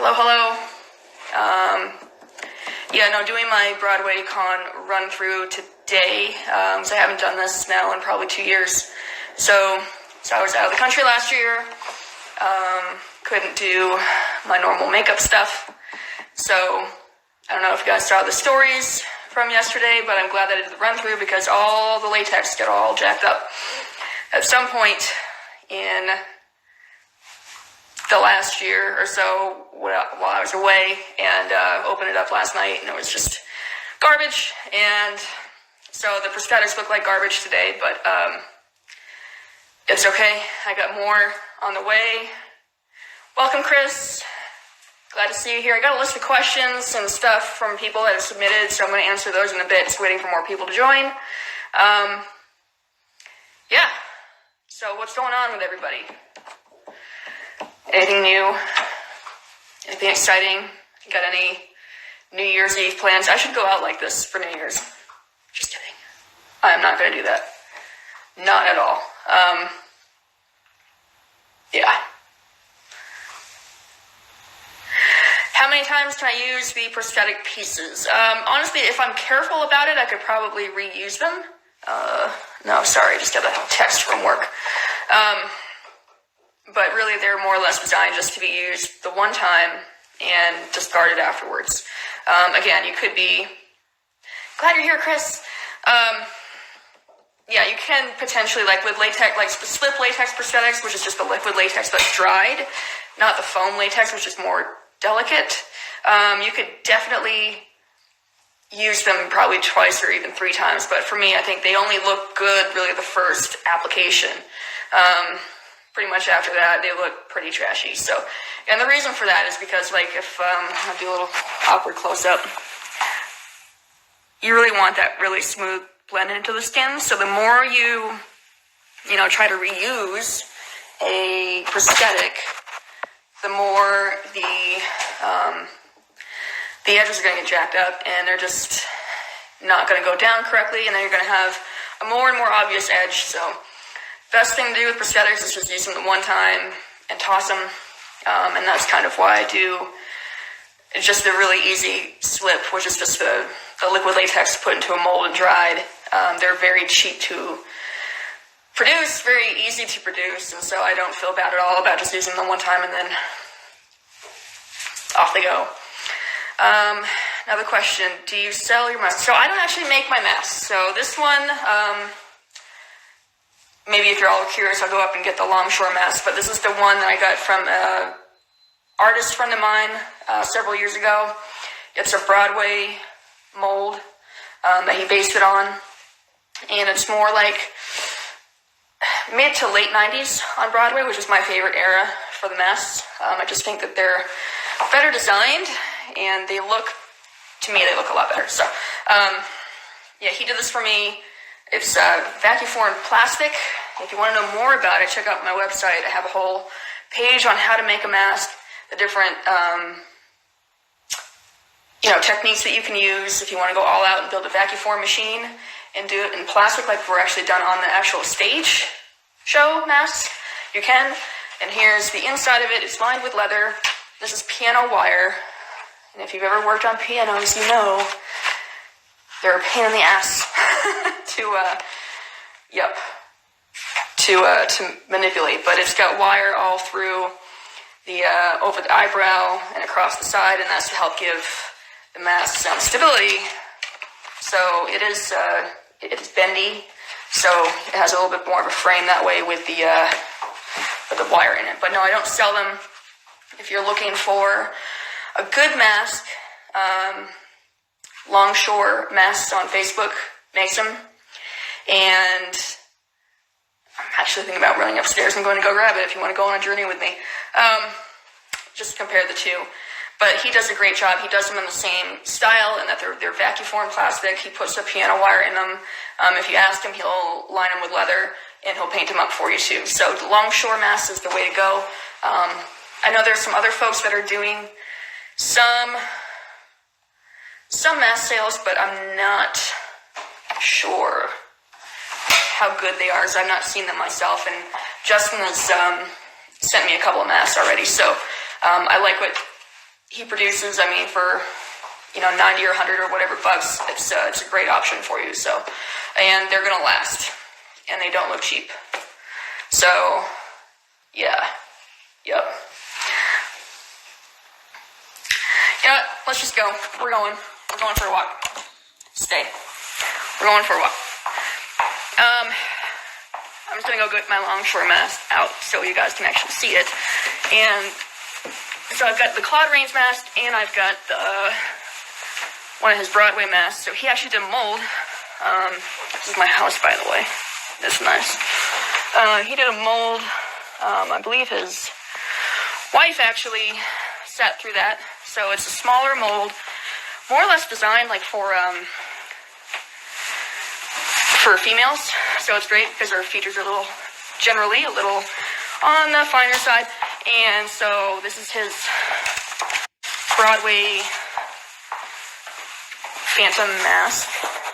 Hello. Doing my Broadway con run through today. So I haven't done this now in probably 2 years. So I was out of the country last year. Couldn't do my normal makeup stuff. So I don't know if you guys saw the stories from yesterday, but I'm glad that I did the run through because all the latex got all jacked up at some point in the last year or so while I was away, and opened it up last night and it was just garbage. And so the prosthetics look like garbage today, but it's okay. I got more on the way. Welcome, Chris. Glad to see you here. I got a list of questions and stuff from people that have submitted, so I'm going to answer those in a bit. Just waiting for more people to join. So what's going on with everybody? Anything new? Anything exciting? Got any New Year's Eve plans? I should go out like this for New Year's. Just kidding. I am not going to do that. Not at all. How many times can I use the prosthetic pieces? Honestly, if I'm careful about it, I could probably reuse them. No, sorry, just got a text from work. But really, they're more or less designed just to be used the one time and discarded afterwards. Again, you could be... Glad you're here, Chris. You can potentially, like with latex, like slip latex prosthetics, which is just the liquid latex that's dried, not the foam latex, which is more delicate. You could definitely use them probably twice or even 3 times, but for me, I think they only look good really the first application. Pretty much after that, they look pretty trashy. So, and the reason for that is because, like, if I'll do a little awkward close-up, you really want that really smooth blend into the skin. So the more you try to reuse a prosthetic, the more the edges are going to get jacked up, and they're just not going to go down correctly, and then you're going to have a more and more obvious edge. So best thing to do with prosthetics is just use them one time and toss them, and that's kind of why I do. It's just a really easy slip, which is just the liquid latex put into a mold and dried. They're very cheap to produce, very easy to produce, and so I don't feel bad at all about just using them one time and then off they go. Another question, do you sell your masks? So I don't actually make my masks. So this one, maybe if you're all curious, I'll go up and get the longshore mask, but this is the one that I got from an artist friend of mine several years ago. It's a Broadway mold that he based it on, and it's more like mid to late 90s on Broadway, which is my favorite era for the masks. I just think that they're better designed, and they look a lot better. So, he did this for me. It's vacuum-formed plastic. If you want to know more about it, check out my website. I have a whole page on how to make a mask, the different techniques that you can use if you want to go all out and build a vacuum-form machine and do it in plastic like we're actually done on the actual stage show masks. You can. And here's the inside of it. It's lined with leather. This is piano wire. And if you've ever worked on pianos, you know they're a pain in the ass to manipulate. But it's got wire all through the over the eyebrow and across the side, and that's to help give the mask some stability. So it is bendy, so it has a little bit more of a frame that way with the wire in it. But no, I don't sell them. If you're looking for a good mask, Longshore Masks on Facebook makes them, and I'm actually thinking about running upstairs and going to go grab it if you want to go on a journey with me. Just compare the two. But he does a great job. He does them in the same style, and that they're vacuum-formed plastic. He puts a piano wire in them. If you ask him, he'll line them with leather, and he'll paint them up for you too. So the Longshore Masks is the way to go. I know there's some other folks that are doing some mask sales, but I'm not sure how good they are, as I've not seen them myself, and Justin has sent me a couple of masks already, so I like what he produces, I mean, for, 90 or 100 or whatever bucks, it's a great option for you. So, and they're gonna last, and they don't look cheap. So, yeah, yep. You know what? Let's just go. We're going for a walk. Stay. We're going for a walk. I'm just gonna go get my longshore mask out so you guys can actually see it. And so I've got the Claude Rains mask, and I've got one of his Broadway masks. So he actually did a mold. This is my house, by the way. It's nice. He did a mold. I believe his wife actually sat through that. So it's a smaller mold, more or less designed like for females. So it's great because our features are generally a little on the finer side. And so this is his Broadway Phantom mask.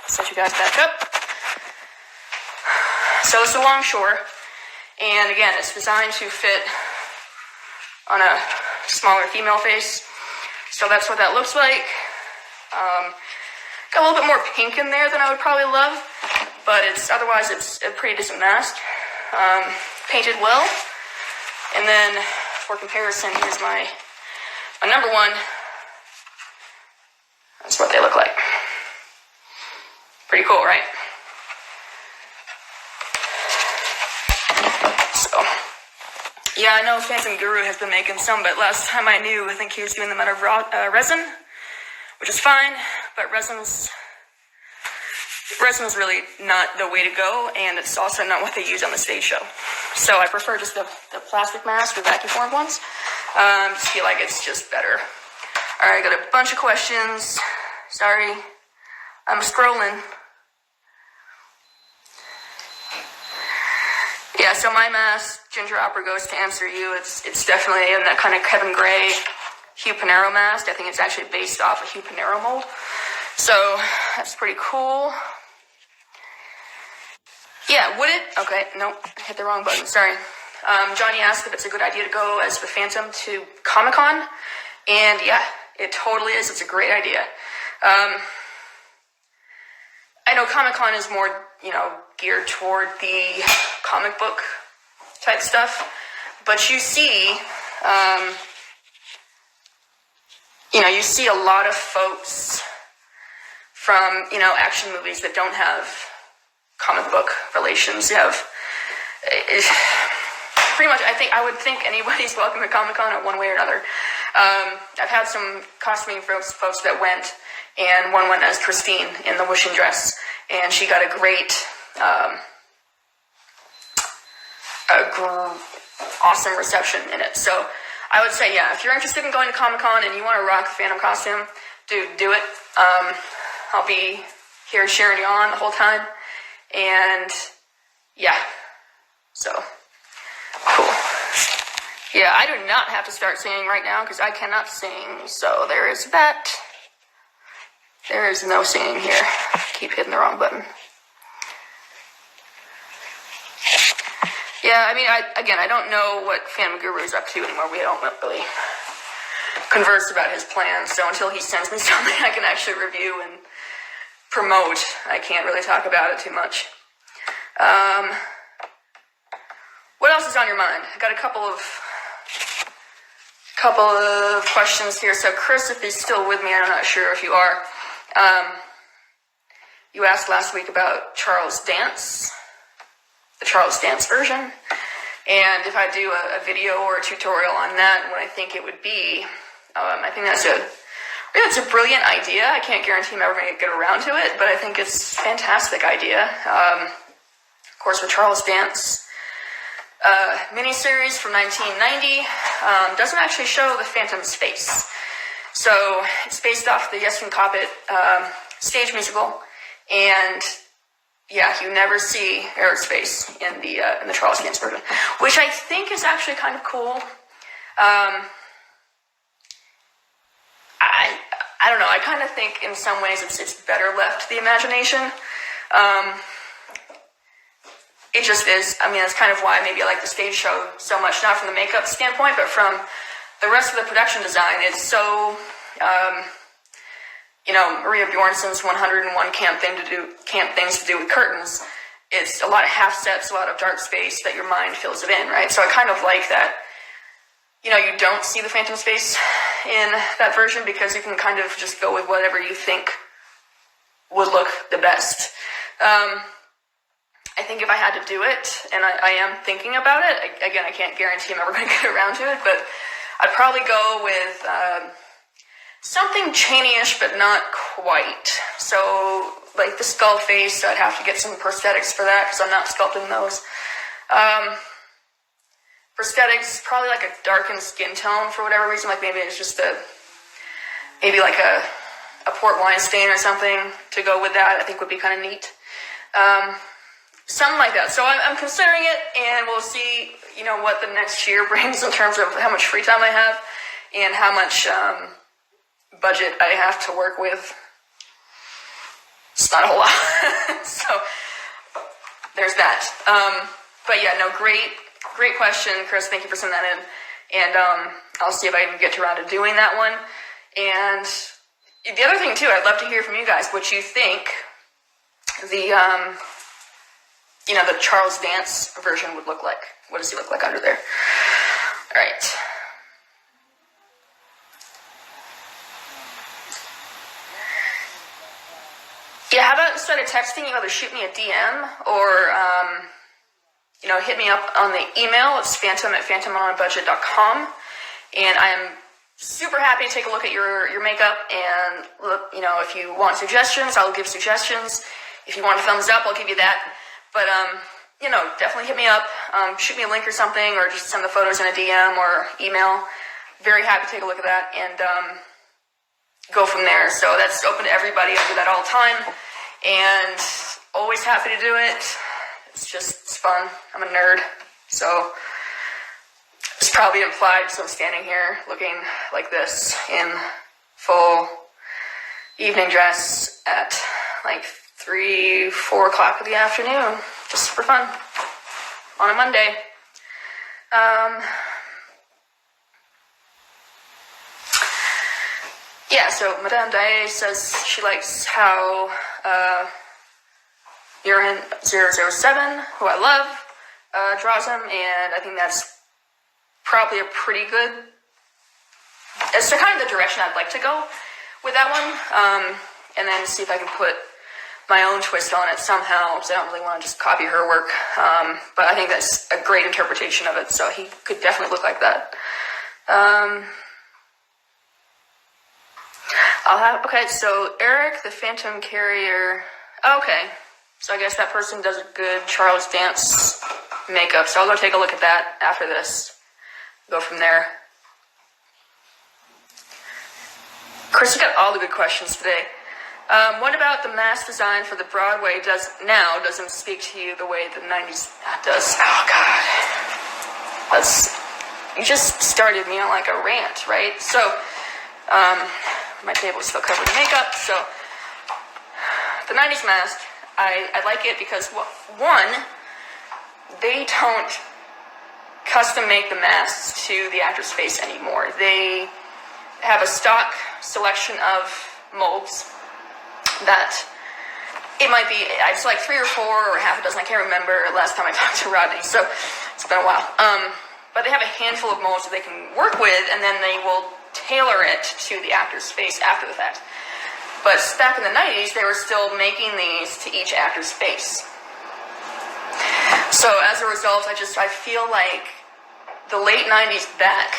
Set you guys back up. So it's a longshore, and again, it's designed to fit on a smaller female face. So that's what that looks like. Got a little bit more pink in there than I would probably love, but otherwise it's a pretty decent mask. Painted well. And then for comparison, here's my number one. That's what they look like. Pretty cool, right? So, yeah, I know Phantom Guru has been making some, but last time I knew, I think he was doing them out of resin, which is fine, but resin's really not the way to go, and it's also not what they use on the stage show. So I prefer just the plastic mask, the vacuum formed ones. Just feel like it's just better. Alright, got a bunch of questions. Sorry, I'm scrolling. Yeah, so my mask, Ginger Opera Ghost, to answer you, it's definitely in that kind of Kevin Gray, Hugh Panaro mask. I think it's actually based off a Hugh Panaro mold. So, that's pretty cool. Yeah, would it? Okay, nope, hit the wrong button, sorry. Johnny asked if it's a good idea to go as the Phantom to Comic-Con, and yeah, it totally is. It's a great idea. I know Comic-Con is more, geared toward the comic book type stuff, but you see, you see a lot of folks from, action movies that don't have comic book relations. You have, pretty much, I would think anybody's welcome to Comic-Con in one way or another. I've had some costuming folks that went, and one went as Christine in the wishing dress, and she got a great, awesome reception in it. So I would say, yeah, if you're interested in going to Comic-Con and you want to rock the Phantom costume, dude, do it. I'll be here cheering you on the whole time. And yeah, so cool. Yeah, I do not have to start singing right now because I cannot sing. So there is that. There is no singing here. Keep hitting the wrong button. Yeah, I mean, I don't know what Phantom Guru is up to anymore. We don't really converse about his plans. So until he sends me something I can actually review and promote, I can't really talk about it too much. What else is on your mind? I got a couple of questions here. So Chris, if he's still with me, I'm not sure if you are. You asked last week about Charles Dance, the Charles Dance version, and if I do a video or a tutorial on that, what I think it would be. I think that's a brilliant idea. I can't guarantee I'm ever going to get around to it, but I think it's a fantastic idea. Of course, with Charles Dance, miniseries from 1990, doesn't actually show the Phantom's face. So it's based off the Yes Can Cop It stage musical, and yeah, you never see Eric's face in the Charles Dance version, which I think is actually kind of cool. I don't know. I kind of think in some ways it's better left to the imagination. It just is. I mean, that's kind of why maybe I like the stage show so much, not from the makeup standpoint, but from the rest of the production design is so, Maria Bjornson's 101 camp things to do with curtains. It's a lot of half steps, a lot of dark space that your mind fills it in, right? So I kind of like that, you don't see the phantom space in that version because you can kind of just go with whatever you think would look the best. I think if I had to do it, and I am thinking about it, again, I can't guarantee I'm ever going to get around to it, but I'd probably go with something Chaney-ish, but not quite. So, like the skull face, I'd have to get some prosthetics for that, because I'm not sculpting those. Prosthetics, probably like a darkened skin tone for whatever reason, like maybe it's just maybe like a port wine stain or something to go with that, I think would be kind of neat. Something like that. So I'm considering it, and we'll see, what the next year brings in terms of how much free time I have and how much budget I have to work with. It's not a whole lot. So there's that. But yeah, no, great question, Chris. Thank you for sending that in. And I'll see if I can get around to doing that one. And the other thing too, I'd love to hear from you guys what you think the Charles Dance version would look like. What does he look like under there? All right. Yeah, how about instead of texting, you either shoot me a DM or, hit me up on the email. It's phantom@phantomonabudget.com. And I'm super happy to take a look at your makeup and look, if you want suggestions, I'll give suggestions. If you want a thumbs up, I'll give you that. But, definitely hit me up, shoot me a link or something, or just send the photos in a DM or email. Very happy to take a look at that and go from there. So that's open to everybody. I do that all the time and always happy to do it. It's fun. I'm a nerd. So it's probably implied, so I'm standing here looking like this in full evening dress at like 3, 4 o'clock in the afternoon, just for fun, on a Monday. Yeah, so Madame Dae says she likes how Urine 007, who I love, draws him, and I think that's probably a pretty good, it's kind of the direction I'd like to go with that one, and then see if I can put my own twist on it somehow, because I don't really want to just copy her work, but I think that's a great interpretation of it, so he could definitely look like that. Okay, so Eric, the Phantom Carrier, okay, so I guess that person does a good Charles Dance makeup, so I'll go take a look at that after this, go from there. Chris, you got all the good questions today. What about the mask design for the Broadway doesn't speak to you the way the 90s does? Oh, God. You just started me on like a rant, right? So, my table is still covered in makeup, so the 90s mask, I like it because, one, they don't custom make the masks to the actor's face anymore. They have a stock selection of molds that it might be, it's like 3 or 4 or half a dozen, I can't remember last time I talked to Rodney, so it's been a while. But they have a handful of molds that they can work with, and then they will tailor it to the actor's face after the fact. But back in the 90s, they were still making these to each actor's face. So as a result, I feel like the late 90s back,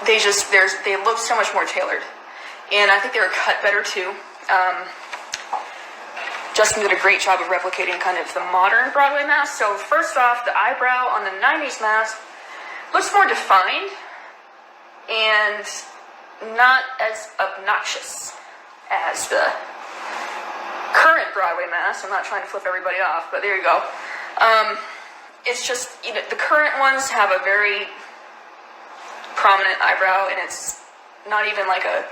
they look so much more tailored. And I think they were cut better too. Justin did a great job of replicating kind of the modern Broadway mask. So first off, the eyebrow on the 90s mask looks more defined and not as obnoxious as the current Broadway mask. I'm not trying to flip everybody off, but there you go. It's just, the current ones have a very prominent eyebrow, and it's not even like a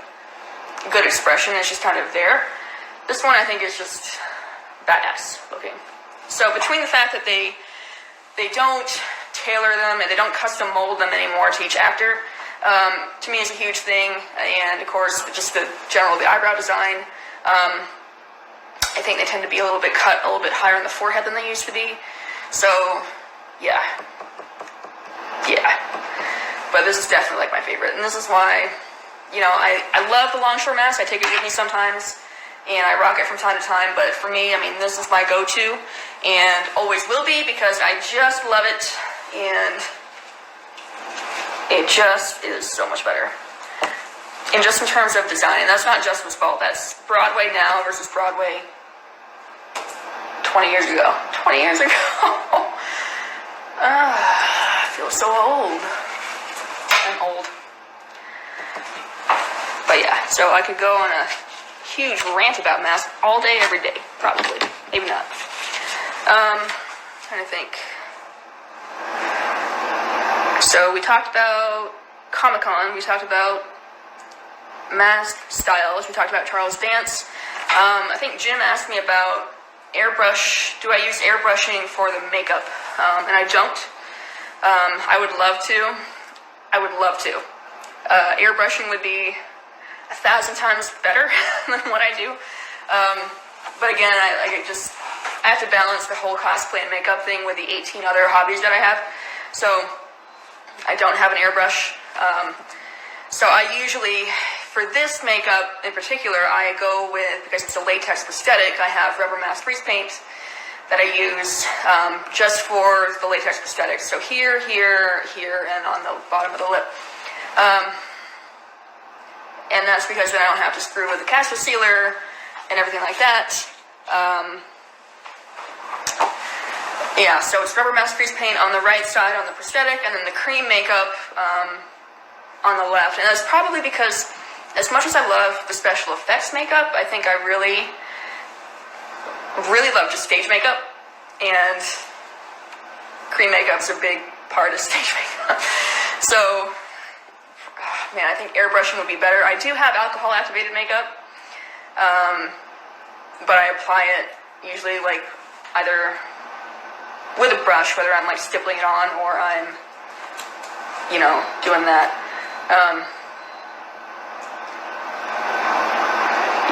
good expression. It's just kind of there. This one I think is just badass looking. So between the fact that they don't tailor them, and they don't custom mold them anymore to each actor. To me, is a huge thing, and of course, just the eyebrow design. I think they tend to be a little bit cut a little bit higher on the forehead than they used to be. So, yeah. But this is definitely like my favorite, and this is why, you know, I love the longshore mask. I take it with me sometimes, and I rock it from time to time, but for me, I mean, this is my go-to, and always will be, because I just love it, and it just is so much better. And just in terms of design, and that's not Justin's fault, that's Broadway now versus Broadway 20 years ago. 20 years ago. I feel so old. I'm old. But yeah, so I could go on a huge rant about masks all day, every day, probably. Maybe not. Trying to think. So we talked about Comic-Con, we talked about mask styles, we talked about Charles Dance. I think Jim asked me about airbrush. Do I use airbrushing for the makeup? And I don't. I would love to. Airbrushing would be 1,000 times better than what I do. But again, I have to balance the whole cosplay and makeup thing with the 18 other hobbies that I have. So I don't have an airbrush. So I usually, for this makeup in particular, I go with, because it's a latex prosthetic, I have rubber mask freeze paint that I use just for the latex prosthetics. So here, and on the bottom of the lip. And that's because then I don't have to screw with the castor sealer and everything like that. Yeah, so it's rubber mask freeze paint on the right side on the prosthetic, and then the cream makeup on the left. And that's probably because, as much as I love the special effects makeup, I think I really love just stage makeup, and cream makeup's a big part of stage makeup. So, man, I think airbrushing would be better. I do have alcohol activated makeup, but I apply it usually like either with a brush, whether I'm like stippling it on or I'm, you know, doing that.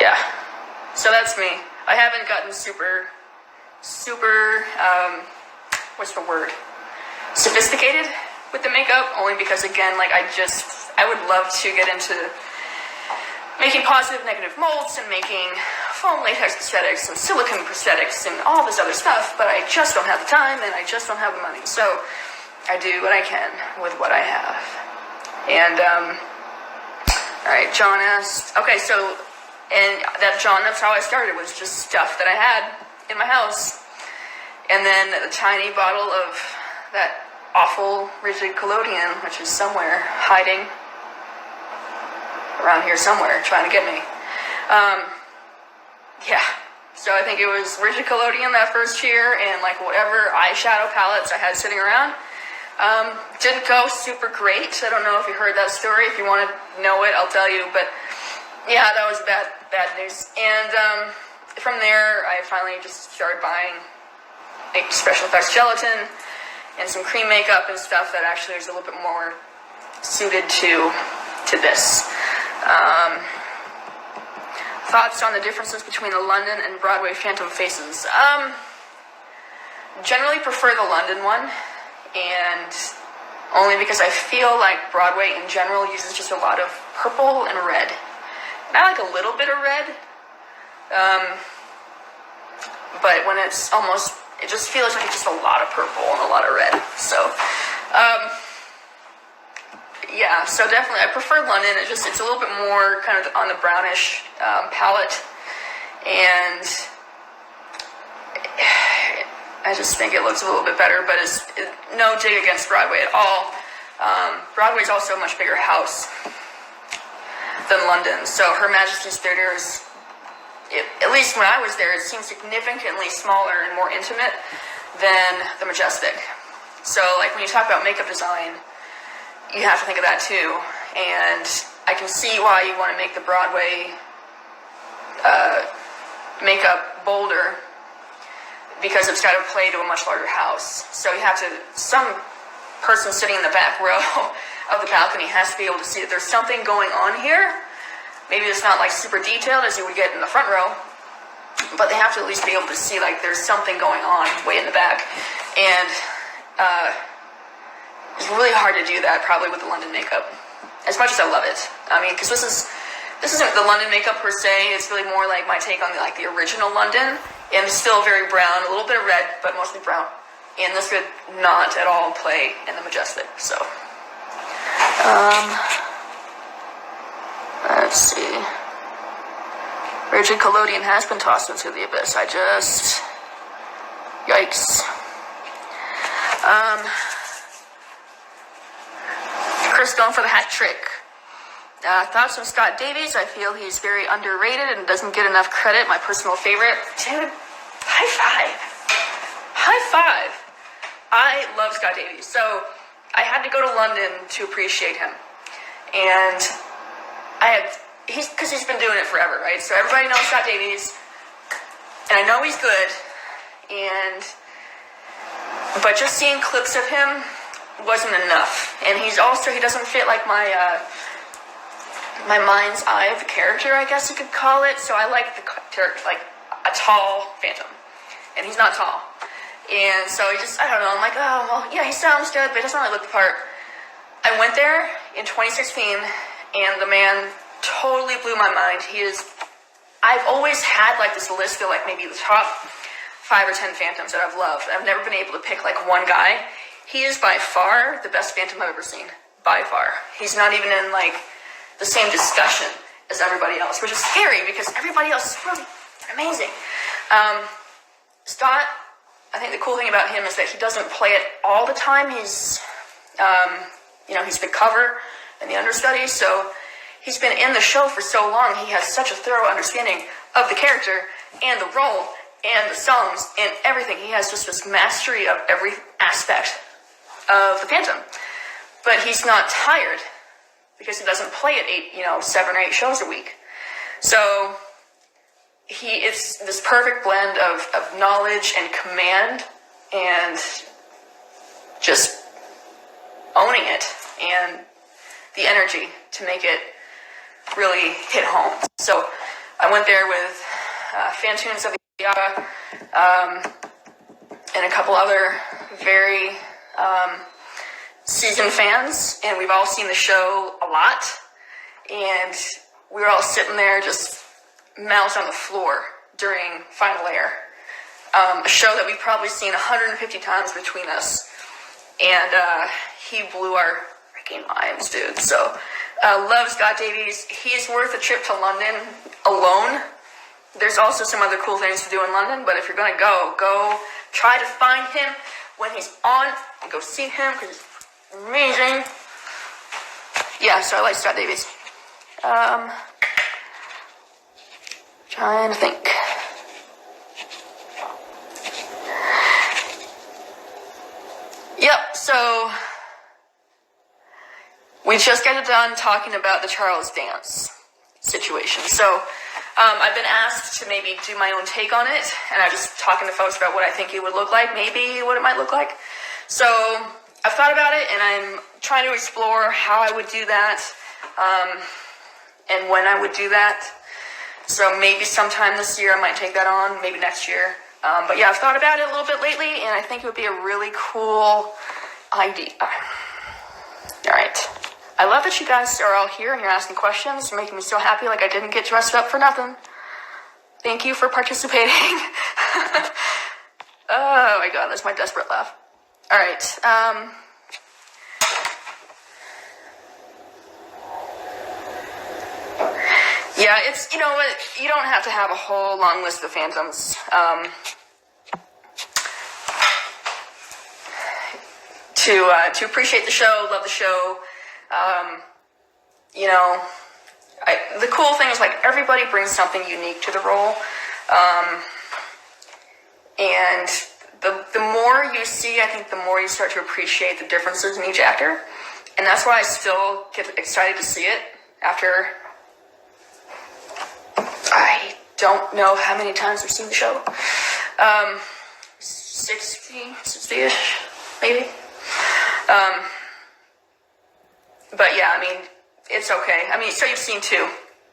Yeah, so that's me. I haven't gotten super, what's the word? Sophisticated with the makeup, only because, again, like I would love to get into making positive, negative molds and making foam latex prosthetics and silicone prosthetics and all this other stuff, but I just don't have the time and I just don't have the money. So I do what I can with what I have. And, all right, John asked, okay, so, and that's how I started, was just stuff that I had in my house. And then a tiny bottle of that awful rigid collodion, which is somewhere hiding around here somewhere, trying to get me. Yeah, so I think it was rigid collodion that first year, and like whatever eyeshadow palettes I had sitting around. Didn't go super great. I don't know if you heard that story. If you want to know it, I'll tell you. But yeah, that was bad news. And from there, I finally just started buying like special effects gelatin and some cream makeup and stuff that actually is a little bit more suited to this. Thoughts on the differences between the London and Broadway Phantom faces? Generally prefer the London one, and only because I feel like Broadway in general uses just a lot of purple and red. And I like a little bit of red, but when it's almost, it just feels like it's just a lot of purple and a lot of red. So, yeah, so definitely I prefer London. It's a little bit more kind of on the brownish palette, and I just think it looks a little bit better, but it's no dig against Broadway at all. Broadway's also a much bigger house than London, so Her Majesty's Theatre is, at least when I was there, it seemed significantly smaller and more intimate than the Majestic. So like when you talk about makeup design, you have to think of that too, and I can see why you want to make the Broadway makeup bolder, because it's got to play to a much larger house. So you have to, some person sitting in the back row of the balcony has to be able to see that there's something going on here. Maybe it's not like super detailed as you would get in the front row, but they have to at least be able to see like there's something going on way in the back. And it's really hard to do that probably with the London makeup, as much as I love it. I mean, because this isn't the London makeup per se. It's really more like my take on the original London, and still very brown, a little bit of red, but mostly brown. And this would not at all play in the Majestic. So, let's see. Rigid collodion has been tossed into the abyss. Yikes. Chris going for the hat trick. Thoughts on Scott Davies? I feel he's very underrated and doesn't get enough credit. My personal favorite. Dude, high five. High five. I love Scott Davies. So I had to go to London to appreciate him. And because he's been doing it forever, right? So everybody knows Scott Davies. And I know he's good. But just seeing clips of him wasn't enough. And he doesn't fit like my mind's eye of the character, I guess you could call it. So I like the character, like a tall Phantom. And he's not tall. And so I don't know, I'm like, oh, well, yeah, he sounds good, but he doesn't really look the part. I went there in 2016, and the man totally blew my mind. I've always had like this list of like maybe the top 5 or 10 Phantoms that I've loved. I've never been able to pick like one guy. He is by far the best Phantom I've ever seen. By far. He's not even in like the same discussion as everybody else, which is scary because everybody else is really amazing. Scott, I think the cool thing about him is that he doesn't play it all the time. He's the cover and the understudy, so he's been in the show for so long. He has such a thorough understanding of the character and the role and the songs and everything. He has just this mastery of every aspect of the Phantom. But he's not tired because he doesn't play it 7 or 8 shows a week. So it's this perfect blend of knowledge and command and just owning it and the energy to make it really hit home. So I went there with Fantoons of the Yada and a couple other very seasoned fans, and we've all seen the show a lot, and we were all sitting there just mouths on the floor during Final Air, a show that we've probably seen 150 times between us, and he blew our freaking minds, dude. So love Scott Davies. He's worth a trip to London alone. There's also some other cool things to do in London, but if you're gonna go try to find him when he's on and go see him because he's amazing. Yeah, so I like Scott Davies. Trying to think. Yep, so we just got done talking about the Charles Dance situation. So I've been asked to maybe do my own take on it, and I'm just talking to folks about what I think it would look like, maybe what it might look like. So I've thought about it, and I'm trying to explore how I would do that, and when I would do that. So maybe sometime this year I might take that on, maybe next year. But yeah, I've thought about it a little bit lately, and I think it would be a really cool idea. All right. I love that you guys are all here and you're asking questions. You're making me so happy, like I didn't get dressed up for nothing. Thank you for participating. Oh my god, that's my desperate laugh. All right. Yeah, it's, you know what, you don't have to have a whole long list of Phantoms. To appreciate the show, love the show. The cool thing is, like, everybody brings something unique to the role. And the more you see, I think the more you start to appreciate the differences in each actor. And that's why I still get excited to see it after, I don't know how many times I've seen the show. 60-ish, maybe. But yeah, I mean, it's okay. I mean, so you've seen 2.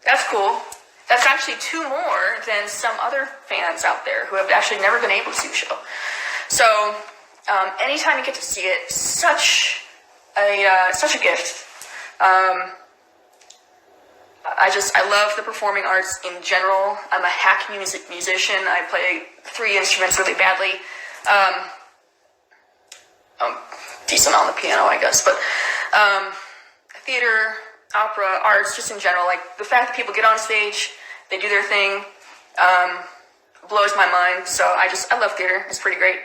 That's cool. That's actually 2 more than some other fans out there who have actually never been able to see the show. So, anytime you get to see it, such a gift. I love the performing arts in general. I'm a hack musician. I play 3 instruments really badly. I'm decent on the piano, I guess, but theater, opera, arts, just in general, like the fact that people get on stage, they do their thing, blows my mind. So I love theater. It's pretty great.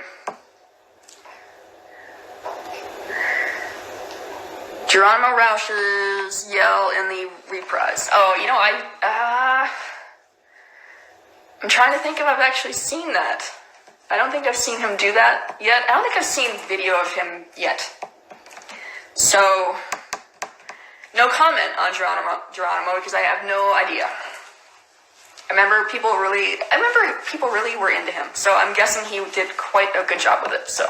Geronimo Rauch's yell in the reprise. Oh, you know, I'm trying to think if I've actually seen that. I don't think I've seen him do that yet. I don't think I've seen video of him yet. So, no comment on Geronimo because I have no idea. I remember people really were into him. So I'm guessing he did quite a good job with it. So,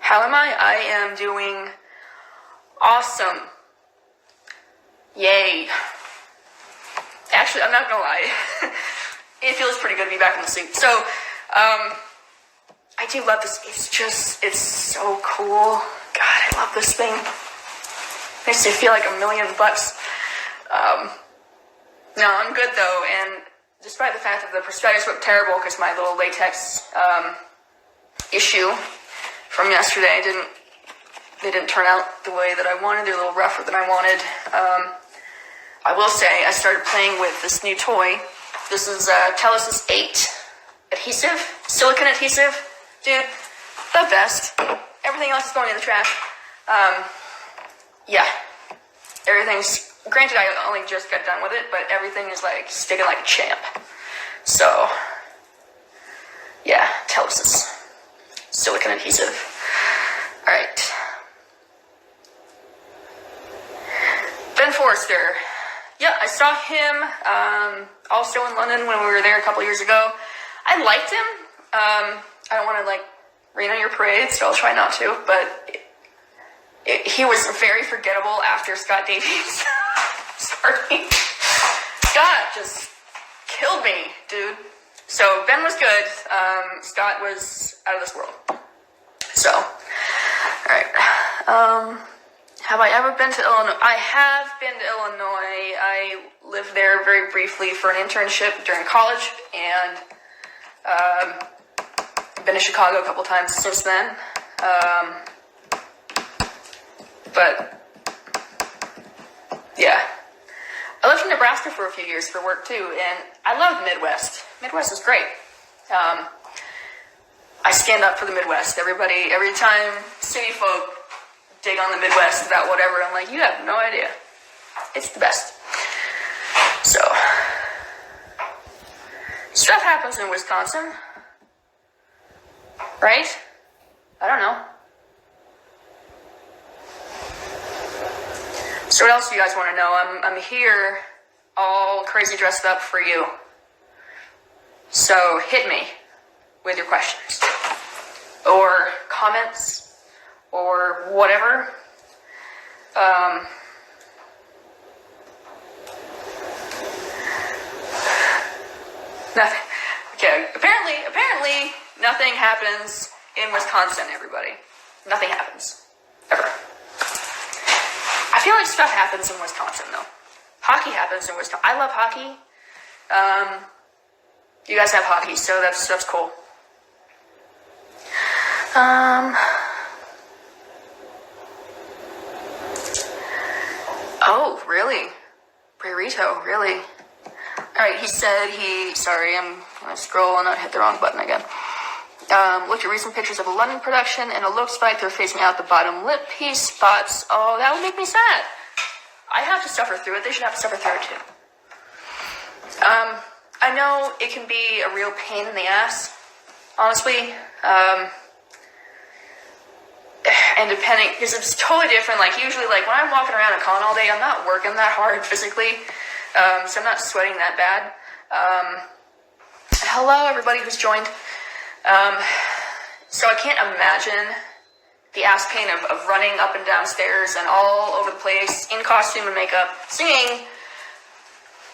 how am I? I am doing awesome. Yay. Actually, I'm not gonna lie. It feels pretty good to be back in the suit. So, I do love this. It's so cool. God, I love this thing. Makes me feel like $1,000,000. No, I'm good though, and despite the fact that the prosthetics look terrible because my little latex issue from yesterday they didn't turn out the way that I wanted. They're a little rougher than I wanted. I will say I started playing with this new toy. This is Telus's 8 adhesive, silicone adhesive. Dude, the best. Everything else is going in the trash. Yeah, everything's, granted I only just got done with it, but everything is like sticking like a champ. So, yeah, Telus's silicone adhesive. Alright. Ben Forrester. Yeah, I saw him also in London when we were there a couple years ago. I liked him. I don't want to like rain on your parade, so I'll try not to, but he was very forgettable after Scott Davies. Sorry. Scott just killed me, dude. So Ben was good. Scott was out of this world. So, alright. Have I ever been to Illinois? I have been to Illinois. I lived there very briefly for an internship during college, and been to Chicago a couple times since then. But yeah, I lived in Nebraska for a few years for work too, and I love the Midwest. Midwest is great. I stand up for the Midwest. Every time city folk dig on the Midwest about whatever, I'm like, you have no idea. It's the best. So, stuff happens in Wisconsin, right? I don't know. So what else do you guys want to know? I'm here all crazy dressed up for you. So hit me with your questions or comments or whatever. Nothing. Okay. Apparently nothing happens in Wisconsin, everybody. Nothing happens. Ever. I feel like stuff happens in Wisconsin, though. Hockey happens in Wisconsin. I love hockey. You guys have hockey, so that's cool. Oh, really? Burrito, really? Alright, he said sorry, I'm gonna scroll and not hit the wrong button again. Looked at recent pictures of a London production, and it looks like they're phasing out the bottom lip piece. Thoughts? Oh, that would make me sad. I have to suffer through it. They should have to suffer through it too. I know it can be a real pain in the ass, honestly. And depending, because it's totally different. Like usually, like when I'm walking around a con all day, I'm not working that hard physically, so I'm not sweating that bad. Hello, everybody who's joined. So I can't imagine the ass pain of running up and down stairs and all over the place in costume and makeup, singing,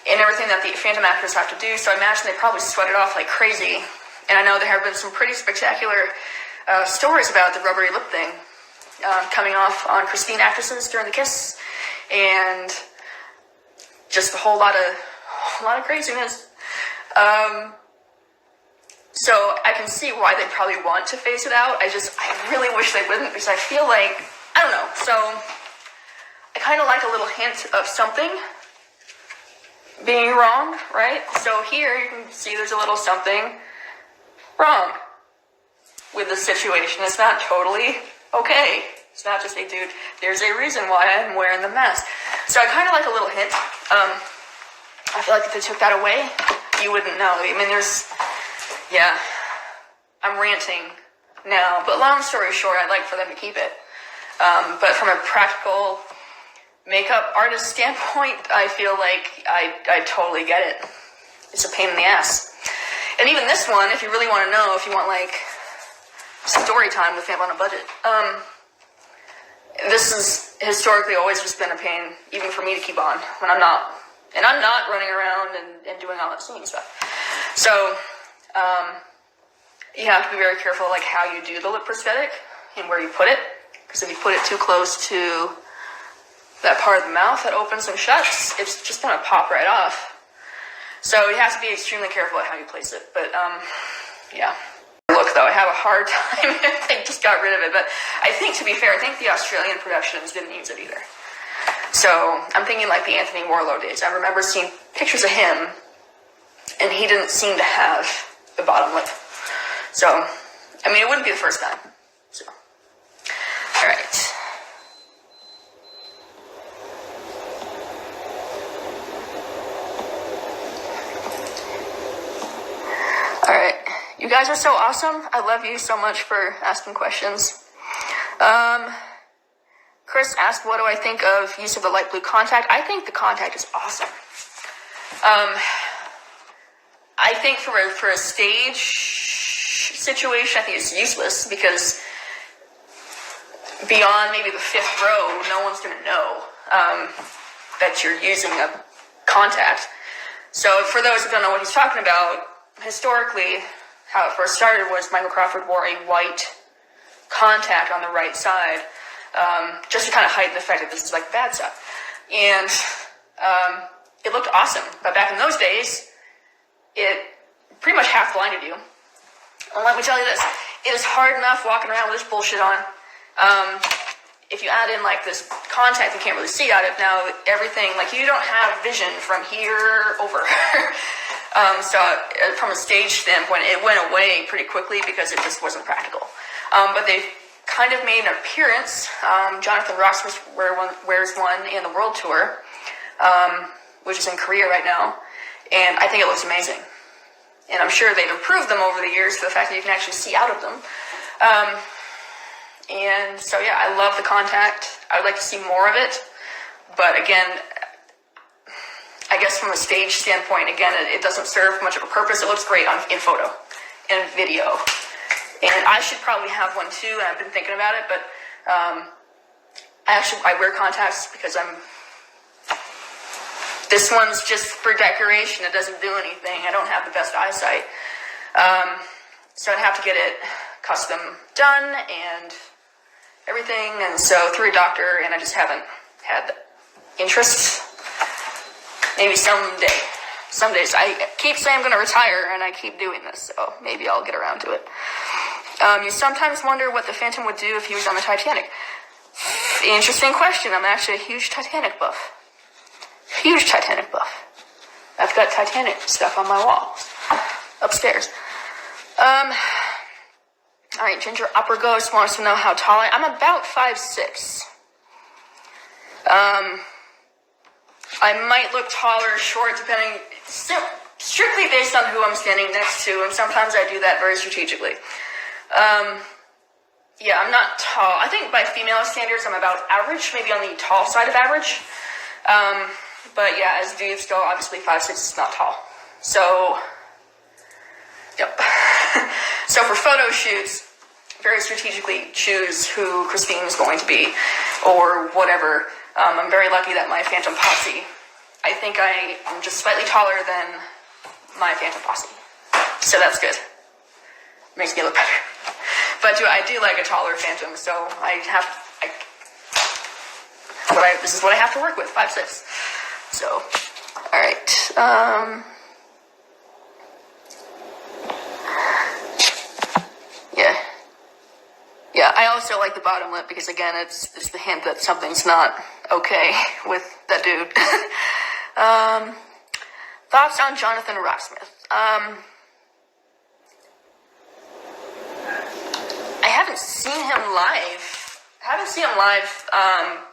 and everything that the Phantom actors have to do. So I imagine they probably sweat it off like crazy. And I know there have been some pretty spectacular stories about the rubbery lip thing coming off on Christine actresses during the kiss, and just a whole lot of craziness. So I can see why they probably want to phase it out. I really wish they wouldn't, because I feel like, I don't know. So I kind of like a little hint of something being wrong, right? So here you can see there's a little something wrong with the situation. It's not totally okay. It's not just, hey dude, there's a reason why I'm wearing the mask. So I kind of like a little hint. I feel like if they took that away, you wouldn't know. I mean, yeah, I'm ranting now, but long story short, I'd like for them to keep it. But from a practical makeup artist standpoint, I feel like I totally get it. It's a pain in the ass. And even this one, if you really want to know, if you want like story time with Phantom on a budget, this has historically always just been a pain, even for me to keep on when I'm not. And I'm not running around and doing all that singing stuff. So, you have to be very careful like how you do the lip prosthetic and where you put it. Because if you put it too close to that part of the mouth that opens and shuts, it's just going to pop right off. So you have to be extremely careful at how you place it. But, yeah. Look, though, I have a hard time if they just got rid of it. But I think, to be fair, I think the Australian productions didn't use it either. So I'm thinking like the Anthony Warlow days. I remember seeing pictures of him, and he didn't seem to have the bottom lip. So, I mean, it wouldn't be the first time. So, all right. All right. You guys are so awesome. I love you so much for asking questions. Chris asked, what do I think of use of the light blue contact? I think the contact is awesome. I think for a stage situation, I think it's useless, because beyond maybe the fifth row, no one's going to know that you're using a contact. So for those who don't know what he's talking about, historically, how it first started was Michael Crawford wore a white contact on the right side, just to kind of heighten the fact that this is like bad stuff. And it looked awesome. But back in those days, it pretty much half blinded you. And let me tell you this, it is hard enough walking around with this bullshit on. If you add in like this contact you can't really see out of, now everything, like you don't have vision from here over. So from a stage standpoint, it went away pretty quickly because it just wasn't practical. But they kind of made an appearance. Jonathan Erasmus wears one in the world tour, which is in Korea right now, and I think it looks amazing. And I'm sure they've improved them over the years to the fact that you can actually see out of them. And so yeah, I love the contact. I would like to see more of it, but again, I guess from a stage standpoint, again, it doesn't serve much of a purpose. It looks great in photo and video. And I should probably have one too, and I've been thinking about it, but I wear contacts because this one's just for decoration. It doesn't do anything. I don't have the best eyesight. So I'd have to get it custom done and everything, and so through a doctor, and I just haven't had the interest. Maybe someday. Some days. I keep saying I'm going to retire, and I keep doing this, so maybe I'll get around to it. You sometimes wonder what the Phantom would do if he was on the Titanic. Interesting question. I'm actually a huge Titanic buff. Huge Titanic buff. I've got Titanic stuff on my walls upstairs. Alright, Ginger Upper Ghost wants to know how tall I am. I'm about 5'6". I might look taller or short depending, strictly based on who I'm standing next to, and sometimes I do that very strategically. Yeah, I'm not tall. I think by female standards, I'm about average, maybe on the tall side of average. But yeah, as dudes go, obviously 5'6" is not tall. So, yep. So for photo shoots, very strategically choose who Christine is going to be, or whatever. I'm very lucky that my Phantom Posse, I think I am just slightly taller than my Phantom Posse. So that's good. Makes me look better. But I do like a taller Phantom, so this is what I have to work with, 5'6". So, alright. Yeah, I also like the bottom lip because, again, it's the hint that something's not okay with that dude. Thoughts on Jonathan Rocksmith? I haven't seen him live.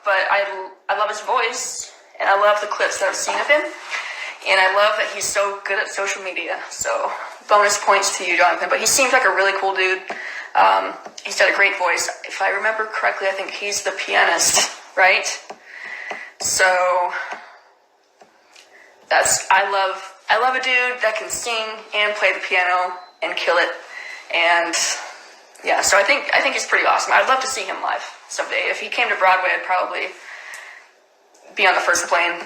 But I love his voice, and I love the clips that I've seen of him, and I love that he's so good at social media. So, bonus points to you, Jonathan. But he seems like a really cool dude. He's got a great voice. If I remember correctly, I think he's the pianist, right? So I love a dude that can sing and play the piano and kill it. And yeah, so I think he's pretty awesome. I'd love to see him live someday. If he came to Broadway, I'd probably be on the first plane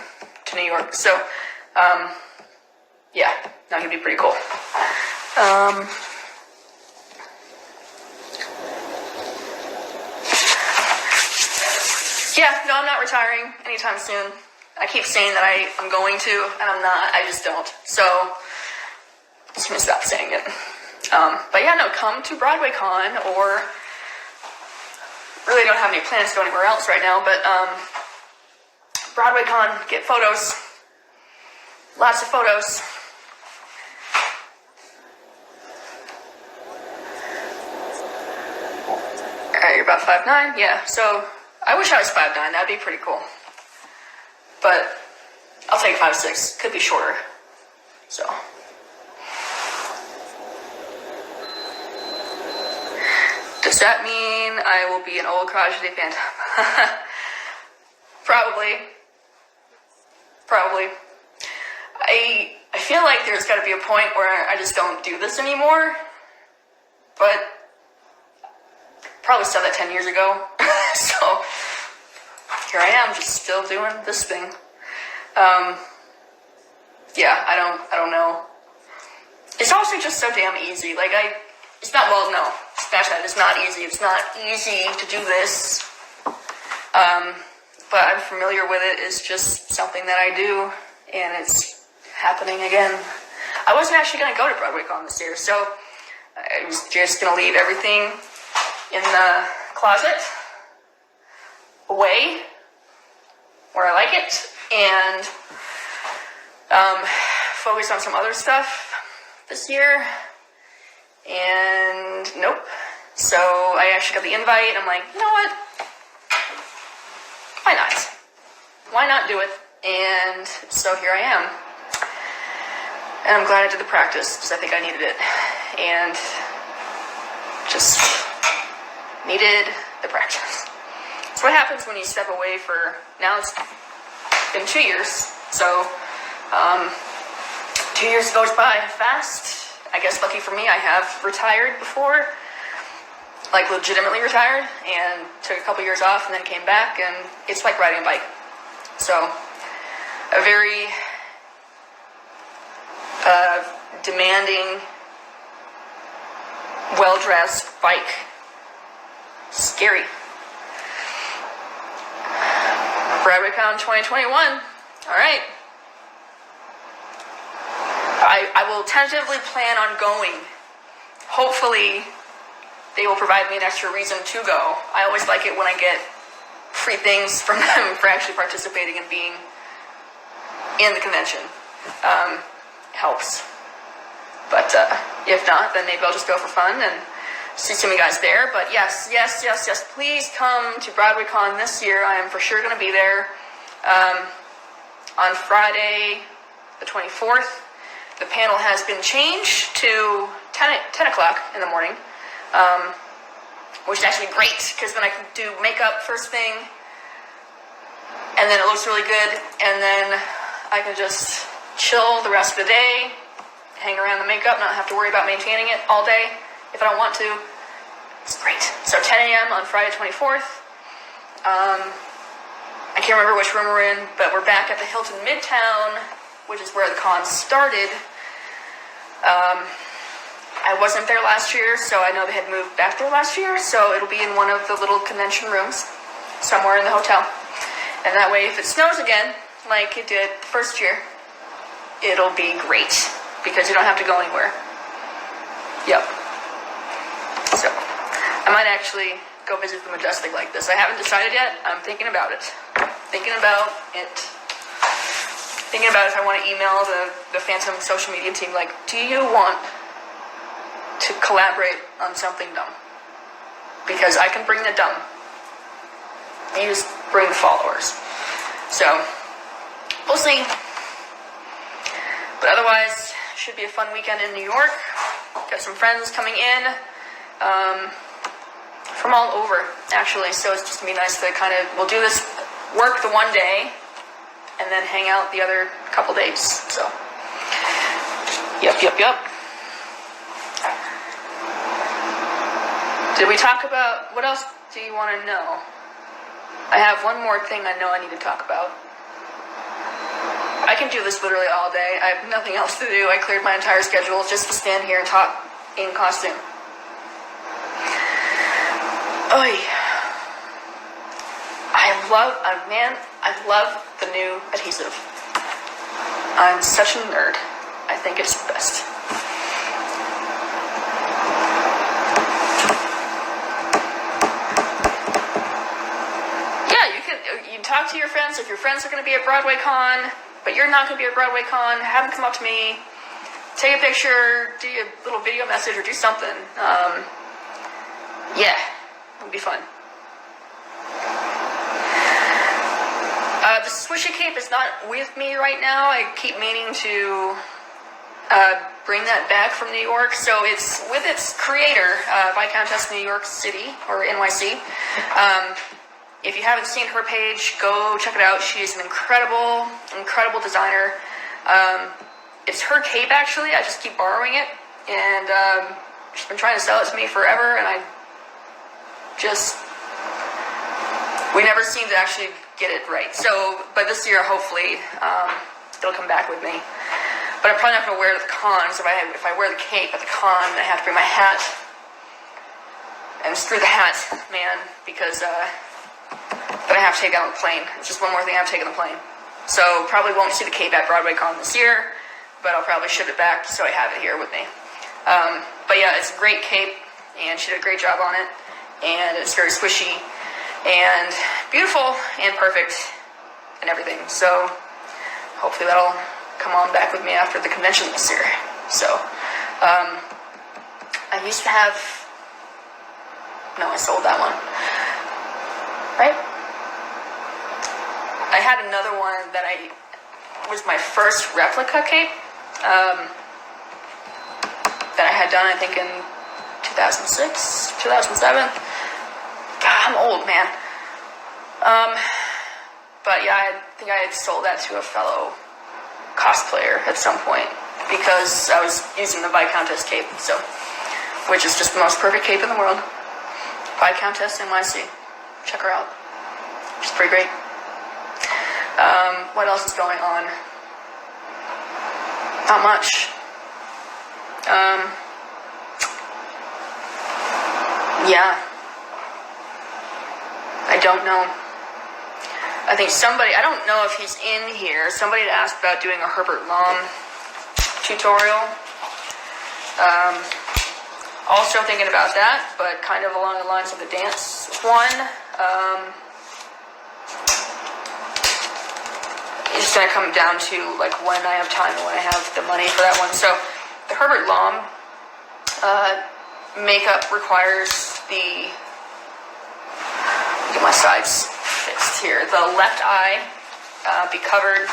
to New York. So yeah, no, he'd be pretty cool. Yeah, no, I'm not retiring anytime soon. I keep saying that I'm going to, and I'm not. I just don't. So, I'm just going to stop saying it. But yeah, no, come to Broadway Con, or really don't have any plans to go anywhere else right now, but Broadway Con, get photos. Lots of photos. Alright, you're about 5'9"? Yeah, so I wish I was 5'9", that'd be pretty cool. But I'll take 5'6", could be shorter. So. Does that mean I will be an old crotchety Phantom? Probably. I feel like there's got to be a point where I just don't do this anymore. But probably said that 10 years ago. So here I am, just still doing this thing. Yeah, I don't know. It's also just so damn easy. Like it's not, well, no, smash that. It's not easy. It's not easy to do this. But I'm familiar with it. It's just something that I do, and it's happening again. I wasn't actually going to go to Broadway Con this year, so I was just going to leave everything in the closet, away, where I like it, and focus on some other stuff this year. And nope. So I actually got the invite. I'm like, you know what? Why not? Why not do it? And so here I am. And I'm glad I did the practice because I think I needed it. And just needed the practice. That's what happens when you step away for, now it's been 2 years. So 2 years goes by fast. I guess lucky for me, I have retired before, like legitimately retired, and took a couple years off and then came back, and it's like riding a bike. So a very demanding, well-dressed bike. Scary. BroadwayCon 2021. All right. I will tentatively plan on going. Hopefully, they will provide me an extra reason to go. I always like it when I get free things from them for actually participating and being in the convention. Helps. But if not, then maybe I'll just go for fun and see some of you guys there. But yes, please come to BroadwayCon this year. I am for sure going to be there. On Friday, the 24th, the panel has been changed to 10 o'clock in the morning, which is actually great, because then I can do makeup first thing, and then it looks really good, and then I can just chill the rest of the day, hang around the makeup, not have to worry about maintaining it all day if I don't want to. It's great. So 10 a.m. on Friday 24th. I can't remember which room we're in, but we're back at the Hilton Midtown, which is where the con started. I wasn't there last year, so I know they had moved back there last year, so it'll be in one of the little convention rooms somewhere in the hotel. And that way, if it snows again, like it did the first year, it'll be great, because you don't have to go anywhere. Yep. So, I might actually go visit the Majestic like this. I haven't decided yet. I'm thinking about it. Thinking about if I want to email the Phantom social media team, like, do you want to collaborate on something dumb? Because I can bring the dumb. You just bring the followers. So, we'll see. But otherwise, should be a fun weekend in New York. Got some friends coming in from all over, actually. So it's just going to be nice to kind of, we'll do this work the one day and then hang out the other couple days. So, yep. Did we talk about, what else do you want to know? I have one more thing I know I need to talk about. I can do this literally all day. I have nothing else to do. I cleared my entire schedule just to stand here and talk in costume. Oy. I love the new adhesive. I'm such a nerd. I think it's the best. You talk to your friends. If your friends are going to be at Broadway Con, but you're not going to be at Broadway Con, have them come up to me, take a picture, do a little video message, or do something. Yeah, it'll be fun. The swishy cape is not with me right now. I keep meaning to bring that back from New York. So it's with its creator, Viscountess New York City, or NYC. If you haven't seen her page, go check it out. She's an incredible designer. It's her cape, actually. I just keep borrowing it. And she's been trying to sell it to me forever, and we never seem to actually get it right. So, but this year, hopefully, it'll come back with me. But I'm probably not going to wear it at the con. So if I wear the cape at the con, I have to bring my hat. And screw the hat, man, because that I have to take out on the plane. It's just one more thing I have to take on the plane. So probably won't see the cape at Broadway Con this year, but I'll probably ship it back so I have it here with me. But yeah, it's a great cape, and she did a great job on it, and it's very squishy, and beautiful, and perfect, and everything. So hopefully that'll come on back with me after the convention this year. So I used to have, no, I sold that one. Right? I had another one that was my first replica cape that I had done, I think, in 2006, 2007. God, I'm old, man. But yeah, I think I had sold that to a fellow cosplayer at some point because I was using the Viscountess cape, so, which is just the most perfect cape in the world. Viscountess NYC. Check her out. She's pretty great. What else is going on? Not much. Yeah. I don't know. I think I don't know if he's in here. Somebody had asked about doing a Herbert tutorial. Also thinking about that, but kind of along the lines of the dance one. It's going to come down to like when I have time and when I have the money for that one. So the Herbert makeup requires get my sides fixed here. The left eye be covered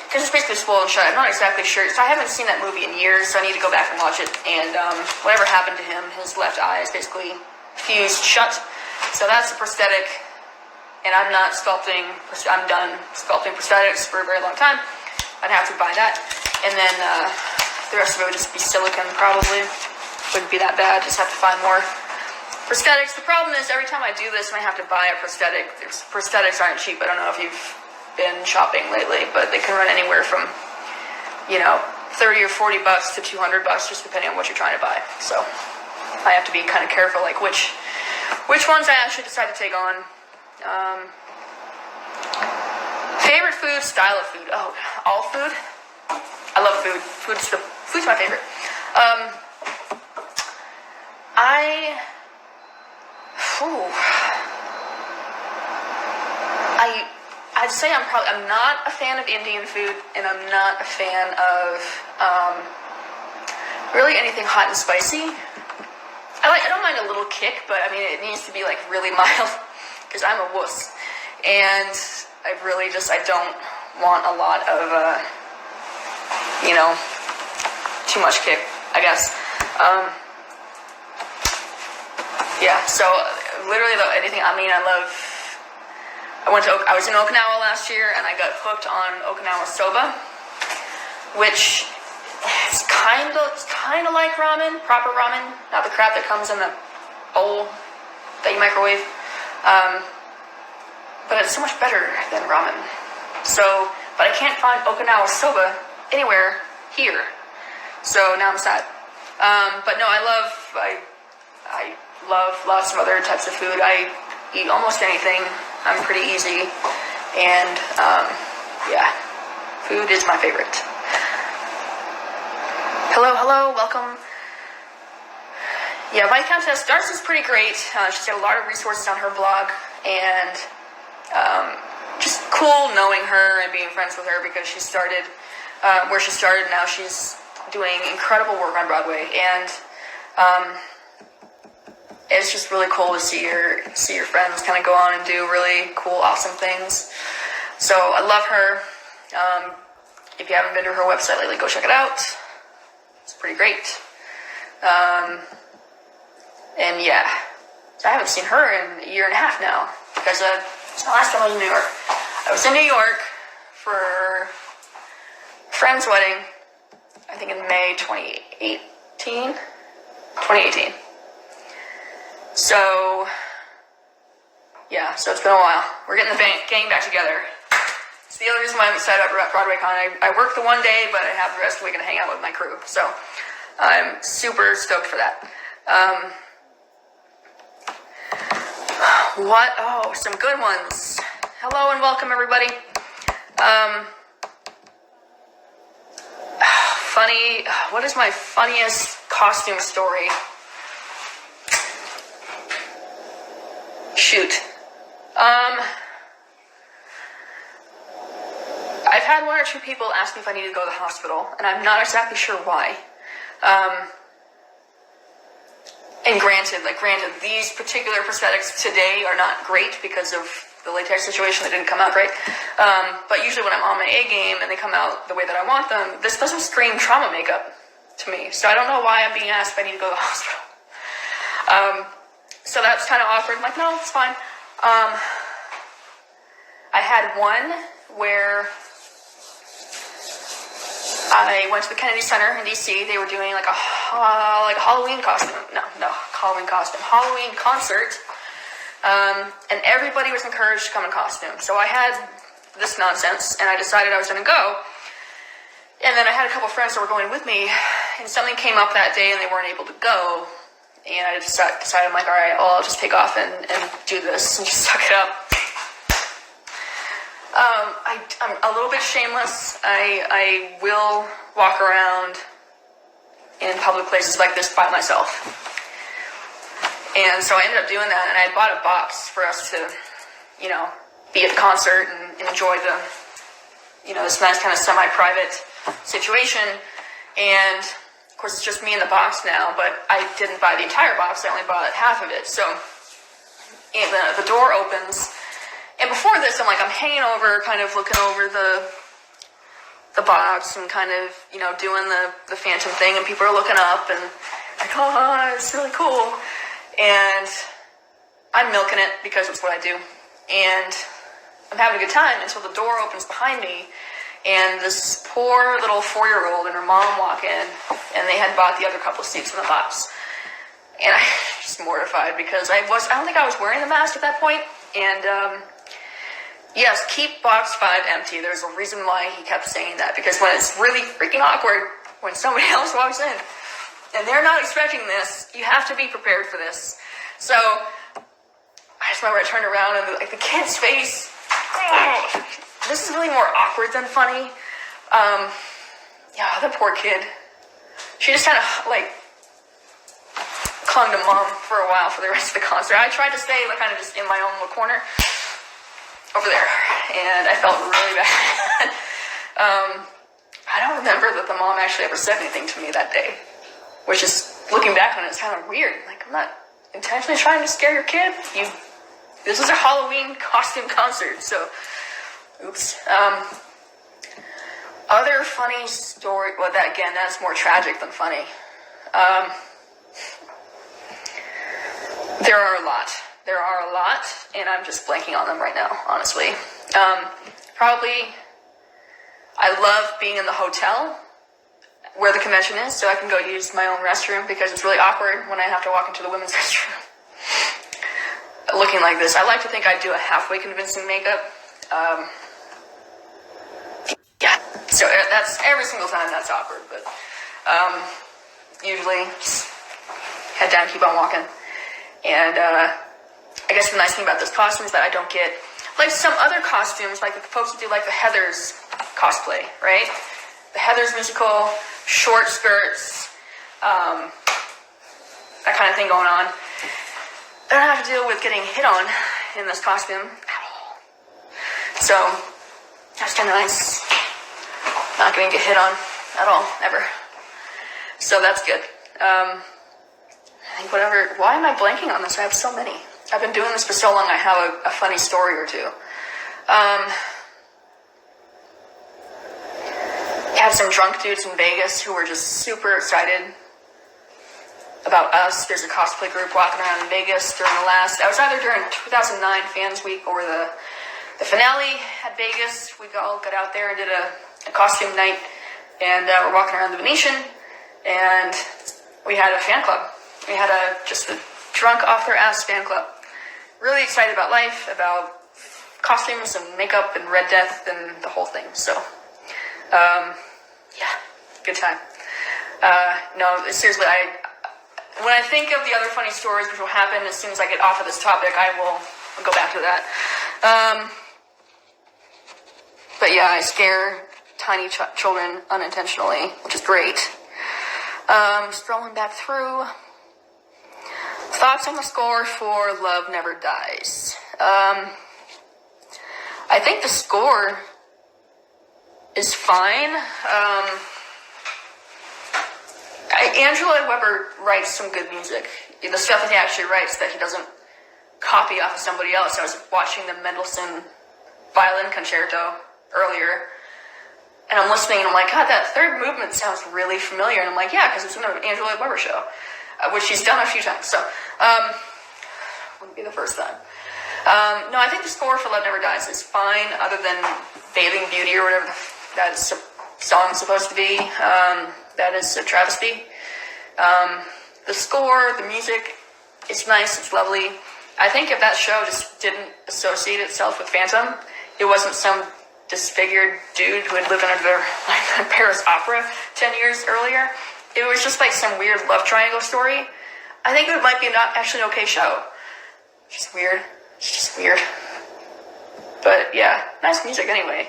because it's basically swollen shut. I'm not exactly sure. So I haven't seen that movie in years, so I need to go back and watch it. And whatever happened to him, his left eye is basically fused shut. So that's a prosthetic. And I'm not sculpting, I'm done sculpting prosthetics for a very long time. I'd have to buy that. And then the rest of it would just be silicone, probably. Wouldn't be that bad, just have to find more prosthetics. The problem is every time I do this and I have to buy a prosthetic, prosthetics aren't cheap. I don't know if you've been shopping lately, but they can run anywhere from, 30 or 40 bucks to $200, just depending on what you're trying to buy. So I have to be kind of careful, like which ones I actually decide to take on. Favorite food, style of food. Oh, all food? I love food. Food's my favorite. I'd say I'm not a fan of Indian food, and I'm not a fan of really anything hot and spicy. I don't mind a little kick, but I mean it needs to be like really mild because I'm a wuss, and I don't want a lot of too much kick, I guess. So literally anything. I was in Okinawa last year, and I got hooked on Okinawa soba, which is kind of like ramen, proper ramen, not the crap that comes in the bowl that you microwave. But it's so much better than ramen. But I can't find Okinawa soba anywhere here. So now I'm sad. But no, I love lots of other types of food. I eat almost anything. I'm pretty easy. And, food is my favorite. Hello, welcome. Yeah, Viscountess Darcy's pretty great. She's got a lot of resources on her blog, and just cool knowing her and being friends with her because she started where she started. Now she's doing incredible work on Broadway, and it's just really cool to see your friends kind of go on and do really cool, awesome things. So I love her. If you haven't been to her website lately, go check it out. It's pretty great. And yeah, so I haven't seen her in a year and a half now because it's the last time I was in New York. I was in New York for a friend's wedding, I think in May 2018. So, yeah, so it's been a while. We're getting the gang back together. It's the other reason why I'm excited about Broadway Con. I work the one day, but I have the rest of the week to hang out with my crew. So, I'm super stoked for that. Some good ones. Hello and welcome, everybody. What is my funniest costume story? Shoot. I've had one or two people ask me if I need to go to the hospital, and I'm not exactly sure why. And granted, these particular prosthetics today are not great because of the latex situation. They didn't come out great. But usually when I'm on my A game and they come out the way that I want them, this doesn't scream trauma makeup to me. So I don't know why I'm being asked if I need to go to the hospital. So that's kind of awkward. I'm like, no, it's fine. I had one where I went to the Kennedy Center in DC. They were doing like a Halloween costume. Halloween concert. And everybody was encouraged to come in costume. So I had this nonsense, and I decided I was going to go. And then I had a couple friends that were going with me, and something came up that day, and they weren't able to go. And I decided, I'm like, all right, well, I'll just take off and do this and just suck it up. I'm a little bit shameless. I will walk around in public places like this by myself. And so I ended up doing that, and I bought a box for us to, be at the concert and enjoy this nice kind of semi-private situation. And of course, it's just me in the box now, but I didn't buy the entire box. I only bought half of it. So the door opens, and before this, I'm hanging over, kind of looking over the box and kind of, doing the phantom thing, and people are looking up and like, oh, it's really cool. And I'm milking it because it's what I do. And I'm having a good time until the door opens behind me, and this poor little 4-year-old and her mom walk in, and they had bought the other couple of seats in the box. And I just mortified because I don't think I was wearing the mask at that point. And yes, keep box 5 empty. There's a reason why he kept saying that, because when it's really freaking awkward when somebody else walks in and they're not expecting this, you have to be prepared for this. So I just remember I turned around and like the kid's face, this is really more awkward than funny. Yeah, the poor kid. She just kind of like clung to mom for a while for the rest of the concert. I tried to stay like kind of just in my own little corner over there, and I felt really bad. I don't remember that the mom actually ever said anything to me that day, which is, looking back on it, it's kind of weird. Like, I'm not intentionally trying to scare your kid. This is a Halloween costume concert, so oops. Other funny story, well, that's more tragic than funny. There are a lot, and I'm just blanking on them right now, honestly. Probably, I love being in the hotel where the convention is, so I can go use my own restroom, because it's really awkward when I have to walk into the women's restroom looking like this. I like to think I do a halfway convincing makeup. Yeah, so that's every single time that's awkward, but usually just head down, keep on walking. And I guess the nice thing about this costume is that I don't get like some other costumes, like the folks who do like the Heathers cosplay, right? The Heathers musical, short skirts, that kind of thing going on. I don't have to deal with getting hit on in this costume at all. So that's kind of nice. Not going to get hit on at all, ever. So that's good. I think whatever. Why am I blanking on this? I have so many. I've been doing this for so long. I have a funny story or two. Had some drunk dudes in Vegas who were just super excited about us. There's a cosplay group walking around in Vegas during I was either during 2009 Fans Week or the finale at Vegas. We all got out there and did a costume night, and we're walking around the Venetian, and we had a fan club. We had just a drunk off their ass fan club. Really excited about life, about costumes and makeup and Red Death and the whole thing. So, yeah, good time. No, seriously, when I think of the other funny stories which will happen as soon as I get off of this topic, I'll go back to that. But yeah, I scare tiny children unintentionally, which is great. Scrolling back through. Thoughts on the score for Love Never Dies. I think the score is fine. Angela Weber writes some good music. The stuff that he actually writes that he doesn't copy off of somebody else. I was watching the Mendelssohn Violin Concerto earlier, and I'm listening, and I'm like, God, that third movement sounds really familiar. And I'm like, yeah, because it's in an Angela Weber show, which she's done a few times. So, wouldn't be the first time. No, I think the score for Love Never Dies is fine, other than Bathing Beauty or whatever that song's supposed to be. That is a travesty. The score, the music, it's nice, it's lovely. I think if that show just didn't associate itself with Phantom, it wasn't some disfigured dude who had lived under the Paris Opera 10 years earlier. It was just like some weird love triangle story. I think it might be not actually an okay show. It's just weird. It's just weird. But yeah, nice music anyway.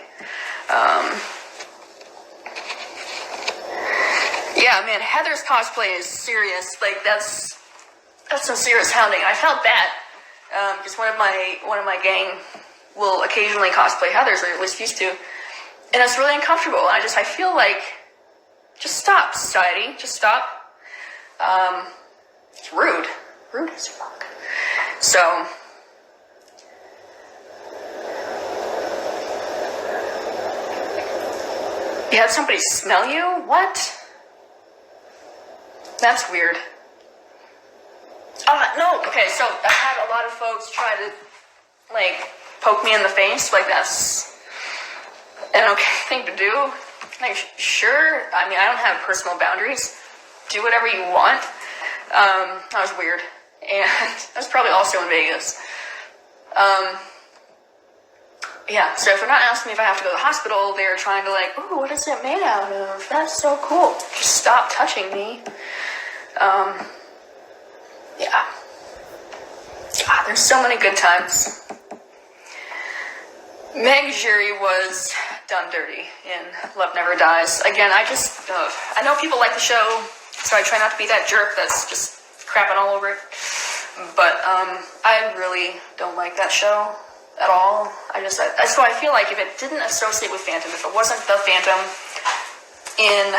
Yeah, man, Heather's cosplay is serious. Like that's some serious hounding. I felt bad because one of my gang will occasionally cosplay Heather's, or at least used to, and it's really uncomfortable. I feel like, just stop, society, just stop. It's rude as fuck. So. You had somebody smell you? What? That's weird. No, okay, so I've had a lot of folks try to, like, poke me in the face. Like, that's an okay thing to do. Like, sure. I mean, I don't have personal boundaries. Do whatever you want. That was weird. and that was probably also in Vegas. Yeah, so if they're not asking me if I have to go to the hospital, they're trying to like, ooh, what is it made out of? That's so cool. Just stop touching me. Yeah. God, there's so many good times. Meg Jury was done dirty in Love Never Dies. Again, I know people like the show, so I try not to be that jerk that's just crapping all over it. But I really don't like that show at all. So I feel like if it didn't associate with Phantom, if it wasn't the Phantom in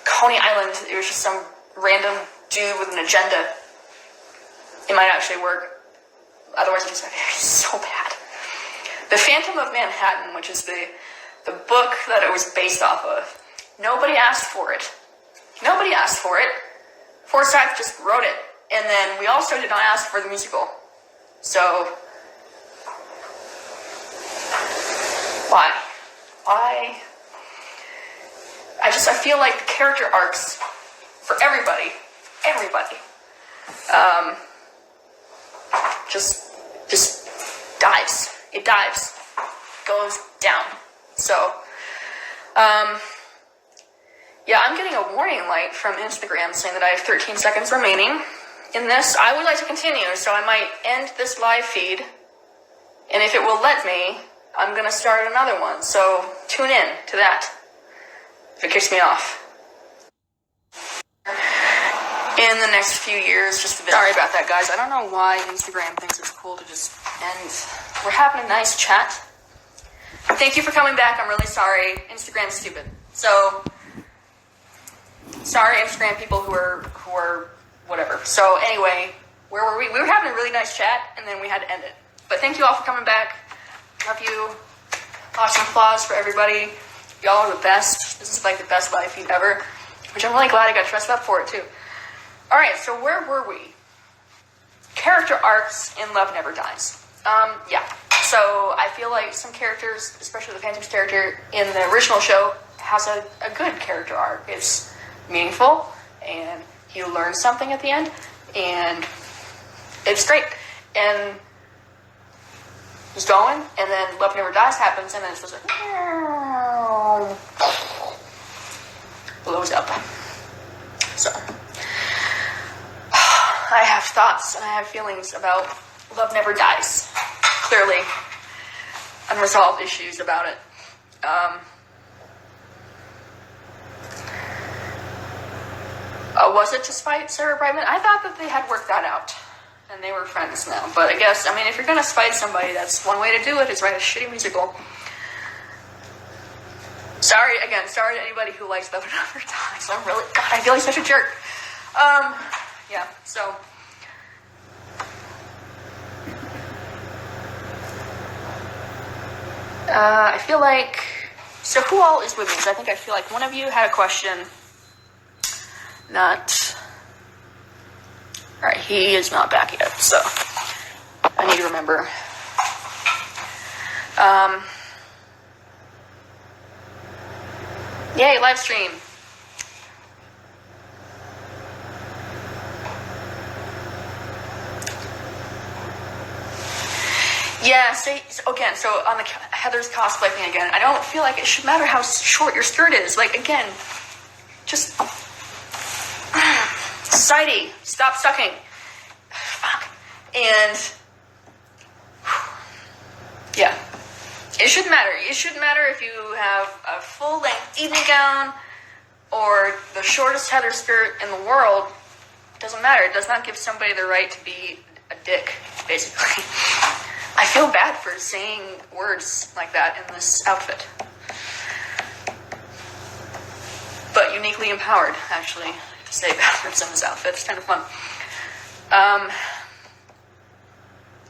Coney Island, it was just some random dude with an agenda, it might actually work. Otherwise, it's so bad. The Phantom of Manhattan, which is the book that it was based off of, nobody asked for it. Nobody asked for it. Forsyth just wrote it. And then we also did not ask for the musical. So, why? I feel like the character arcs for everybody, just dives. It dives, goes down. So, yeah, I'm getting a warning light from Instagram saying that I have 13 seconds remaining in this. I would like to continue, so I might end this live feed, and if it will let me, I'm going to start another one, so tune in to that if it kicks me off. In the next few years, just a bit. Sorry about that, guys. I don't know why Instagram thinks it's cool to just end. We're having a nice chat. Thank you for coming back. I'm really sorry. Instagram's stupid. So, sorry, Instagram people who are whatever. So anyway, where were we? We were having a really nice chat, and then we had to end it. But thank you all for coming back. Love you. Awesome applause for everybody. Y'all are the best. This is like the best live feed ever, which I'm really glad I got dressed up for it too. All right, so where were we? Character arcs in Love Never Dies. Yeah. So I feel like some characters, especially the Phantom's character in the original show, has a good character arc. It's meaningful, and he learns something at the end, and it's great. And he's going, and then Love Never Dies happens, and then it's just like, blows up. So, I have thoughts and I have feelings about Love Never Dies. Clearly, unresolved issues about it. Was it to spite Sarah Brightman? I thought that they had worked that out, and they were friends now. But I guess, if you're gonna spite somebody, that's one way to do it, is write a shitty musical. Sorry to anybody who likes Love Never Dies. I feel like such a jerk. Yeah, so. I feel like, so who all is with me? So I feel like one of you had a question. Alright, he is not back yet, so I need to remember. Yay, live stream. Yeah, so on the Heather's cosplay thing again, I don't feel like it should matter how short your skirt is. Like, again, just society, stop sucking. Fuck. And yeah, it shouldn't matter. It shouldn't matter if you have a full-length evening gown or the shortest Heather skirt in the world. It doesn't matter. It does not give somebody the right to be a dick, basically. I feel bad for saying words like that in this outfit. But uniquely empowered, actually, to say bad words in this outfit. It's kind of fun.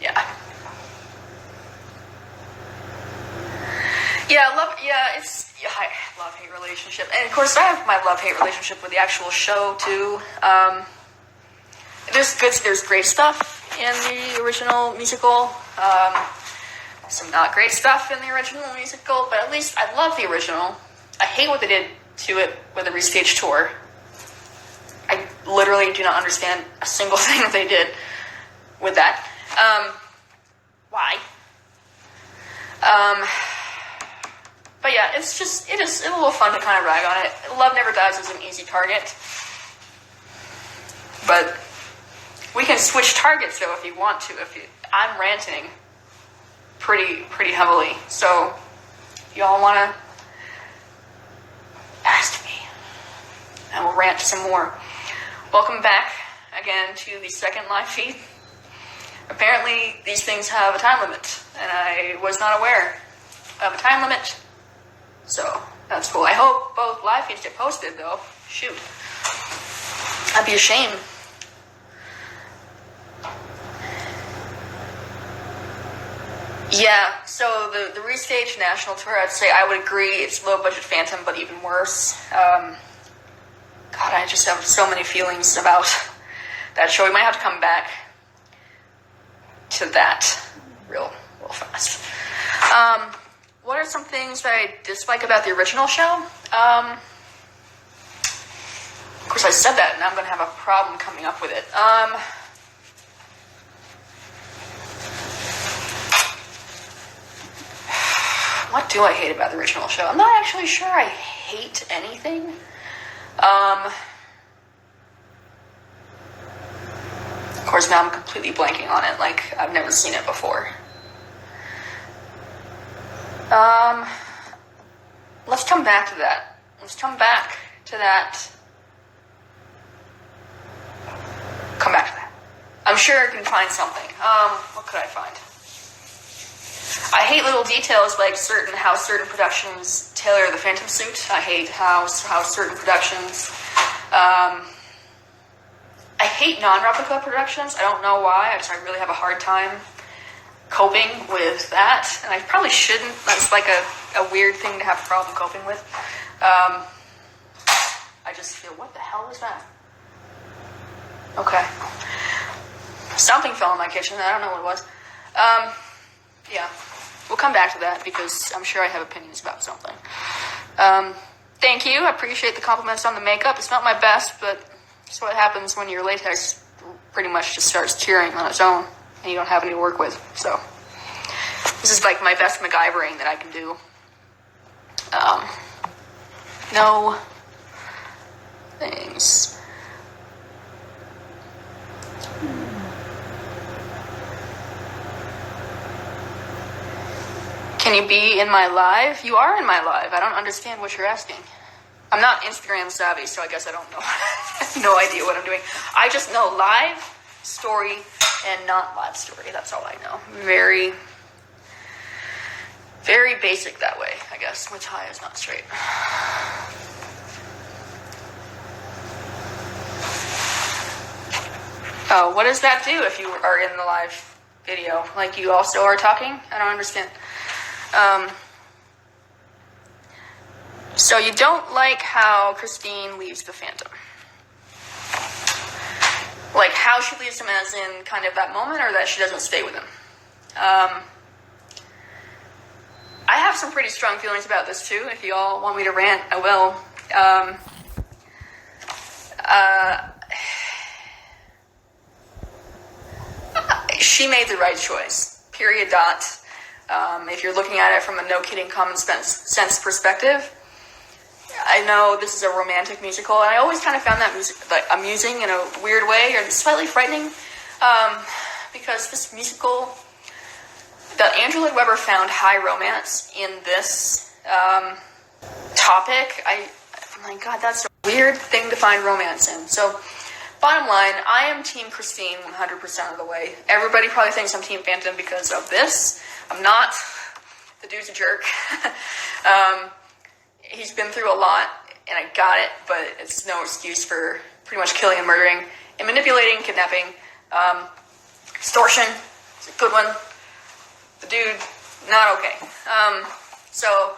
Yeah. It's love-hate relationship. And of course, I have my love-hate relationship with the actual show, too. There's great stuff in the original musical. Some not great stuff in the original musical, but at least I love the original. I hate what they did to it with the restaged tour. I literally do not understand a single thing that they did with that. Why? But yeah, it is a little fun to kind of rag on it. Love Never Dies is an easy target. But we can switch targets though if you want to. I'm ranting pretty heavily. So if y'all wanna ask me, and we'll rant some more. Welcome back again to the second live feed. Apparently these things have a time limit, and I was not aware of a time limit. So that's cool. I hope both live feeds get posted though. Shoot. That'd be a shame. Yeah, so the restaged national tour, I'd say I would agree it's low budget Phantom, but even worse. God, I just have so many feelings about that show. We might have to come back to that real fast. What are some things that I dislike about the original show? Of course, I said that, and I'm going to have a problem coming up with it. What do I hate about the original show? I'm not actually sure I hate anything. Of course, now I'm completely blanking on it, like I've never seen it before. Let's come back to that. Come back to that. I'm sure I can find something. What could I find? I hate little details like how certain productions tailor the Phantom suit. I hate how certain productions. I hate non-replica productions. I don't know why. I really have a hard time coping with that, and I probably shouldn't. That's like a weird thing to have a problem coping with. I just feel, what the hell was that? Okay. Something fell in my kitchen. I don't know what it was. Yeah. We'll come back to that because I'm sure I have opinions about something. Thank you. I appreciate the compliments on the makeup. It's not my best, but it's what happens when your latex pretty much just starts tearing on its own and you don't have any to work with. So this is like my best MacGyvering that I can do. No things. Can you be in my live? You are in my live. I don't understand what you're asking. I'm not Instagram savvy, so I guess I don't know. I have no idea what I'm doing. I just know live, story, and not live story. That's all I know. Very, very basic that way, I guess. My tie is not straight. Oh, what does that do if you are in the live video? Like you also are talking? I don't understand. So you don't like how Christine leaves the Phantom. Like how she leaves him as in kind of that moment, or that she doesn't stay with him. I have some pretty strong feelings about this too. If you all want me to rant, I will. She made the right choice. Period. Dot. If you're looking at it from a no-kidding common sense perspective, I know this is a romantic musical, and I always kind of found that music like amusing in a weird way, or slightly frightening, because this musical, that Andrew Lloyd Webber found high romance in this topic. Oh my God, that's a weird thing to find romance in. So, bottom line, I am Team Christine 100% of the way. Everybody probably thinks I'm Team Phantom because of this. I'm not. The dude's a jerk. He's been through a lot, and I got it, but it's no excuse for pretty much killing and murdering and manipulating, kidnapping. Extortion is a good one. The dude, not okay. So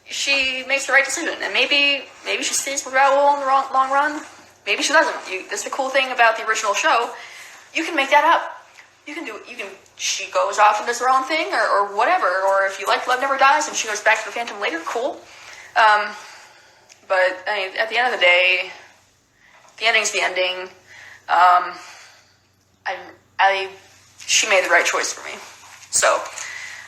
she makes the right decision, and maybe she stays with Raoul in the long run. Maybe she doesn't. That's the cool thing about the original show. You can make that up. She goes off and does her own thing, or whatever. Or if you like Love Never Dies and she goes back to the Phantom later, cool. But I mean, at the end of the day, the ending's the ending. She made the right choice for me. So,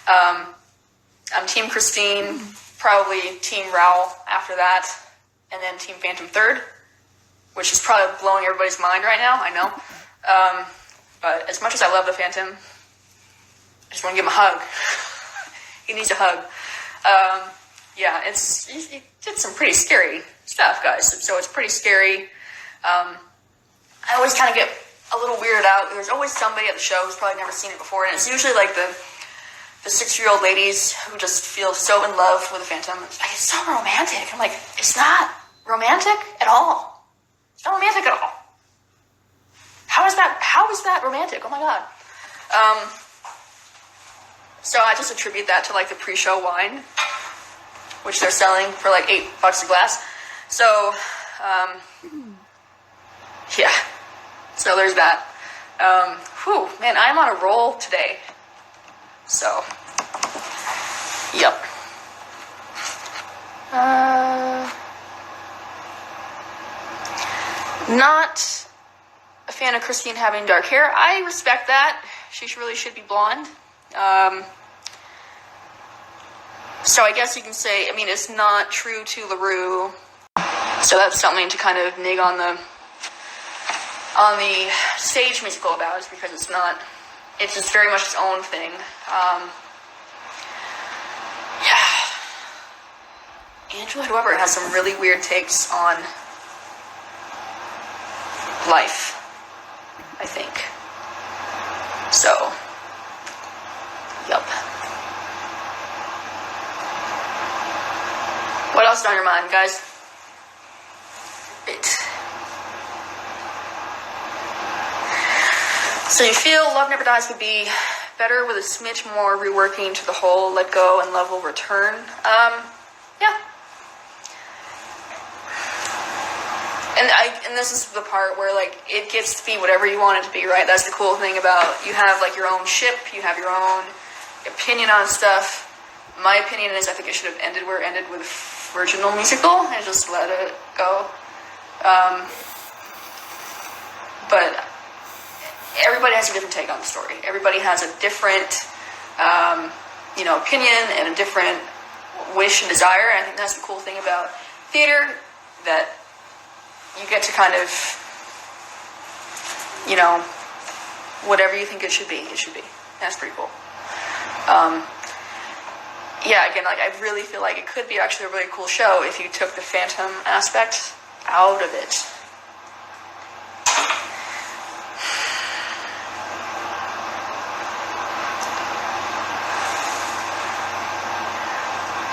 I'm Team Christine, probably Team Raoul after that, and then Team Phantom third, which is probably blowing everybody's mind right now, I know. But as much as I love the Phantom, I just want to give him a hug. He needs a hug. Yeah, it did some pretty scary stuff, guys. So it's pretty scary. I always kind of get a little weirded out. There's always somebody at the show who's probably never seen it before, and it's usually like the 6-year-old ladies who just feel so in love with the Phantom. It's like, it's so romantic. I'm like, it's not romantic at all. It's not romantic at all. How is that romantic? Oh my god. So I just attribute that to like the pre-show wine, which they're selling for like $8 a glass. So, yeah. So there's that. Man, I'm on a roll today. So, yep. Not a fan of Christine having dark hair. I respect that. She really should be blonde. So I guess you can say, I mean, it's not true to LaRue. So that's something to kind of nig on the stage musical about, is because it's not, it's just very much its own thing. Yeah. Angela, whoever, has some really weird takes on life, I think. So, yep. What else is on your mind, guys? So you feel Love Never Dies would be better with a smidge more reworking to the whole let go and love will return. Yeah. And this is the part where, like, it gets to be whatever you want it to be, right? That's the cool thing about, you have, like, your own ship, you have your own opinion on stuff. My opinion is I think it should have ended where it ended with the original musical and just let it go. But everybody has a different take on the story. Everybody has a different, opinion and a different wish and desire. And I think that's the cool thing about theater, that you get to kind of, whatever you think it should be, it should be. That's pretty cool. Yeah, again, like, I really feel like it could be actually a really cool show if you took the Phantom aspect out of it.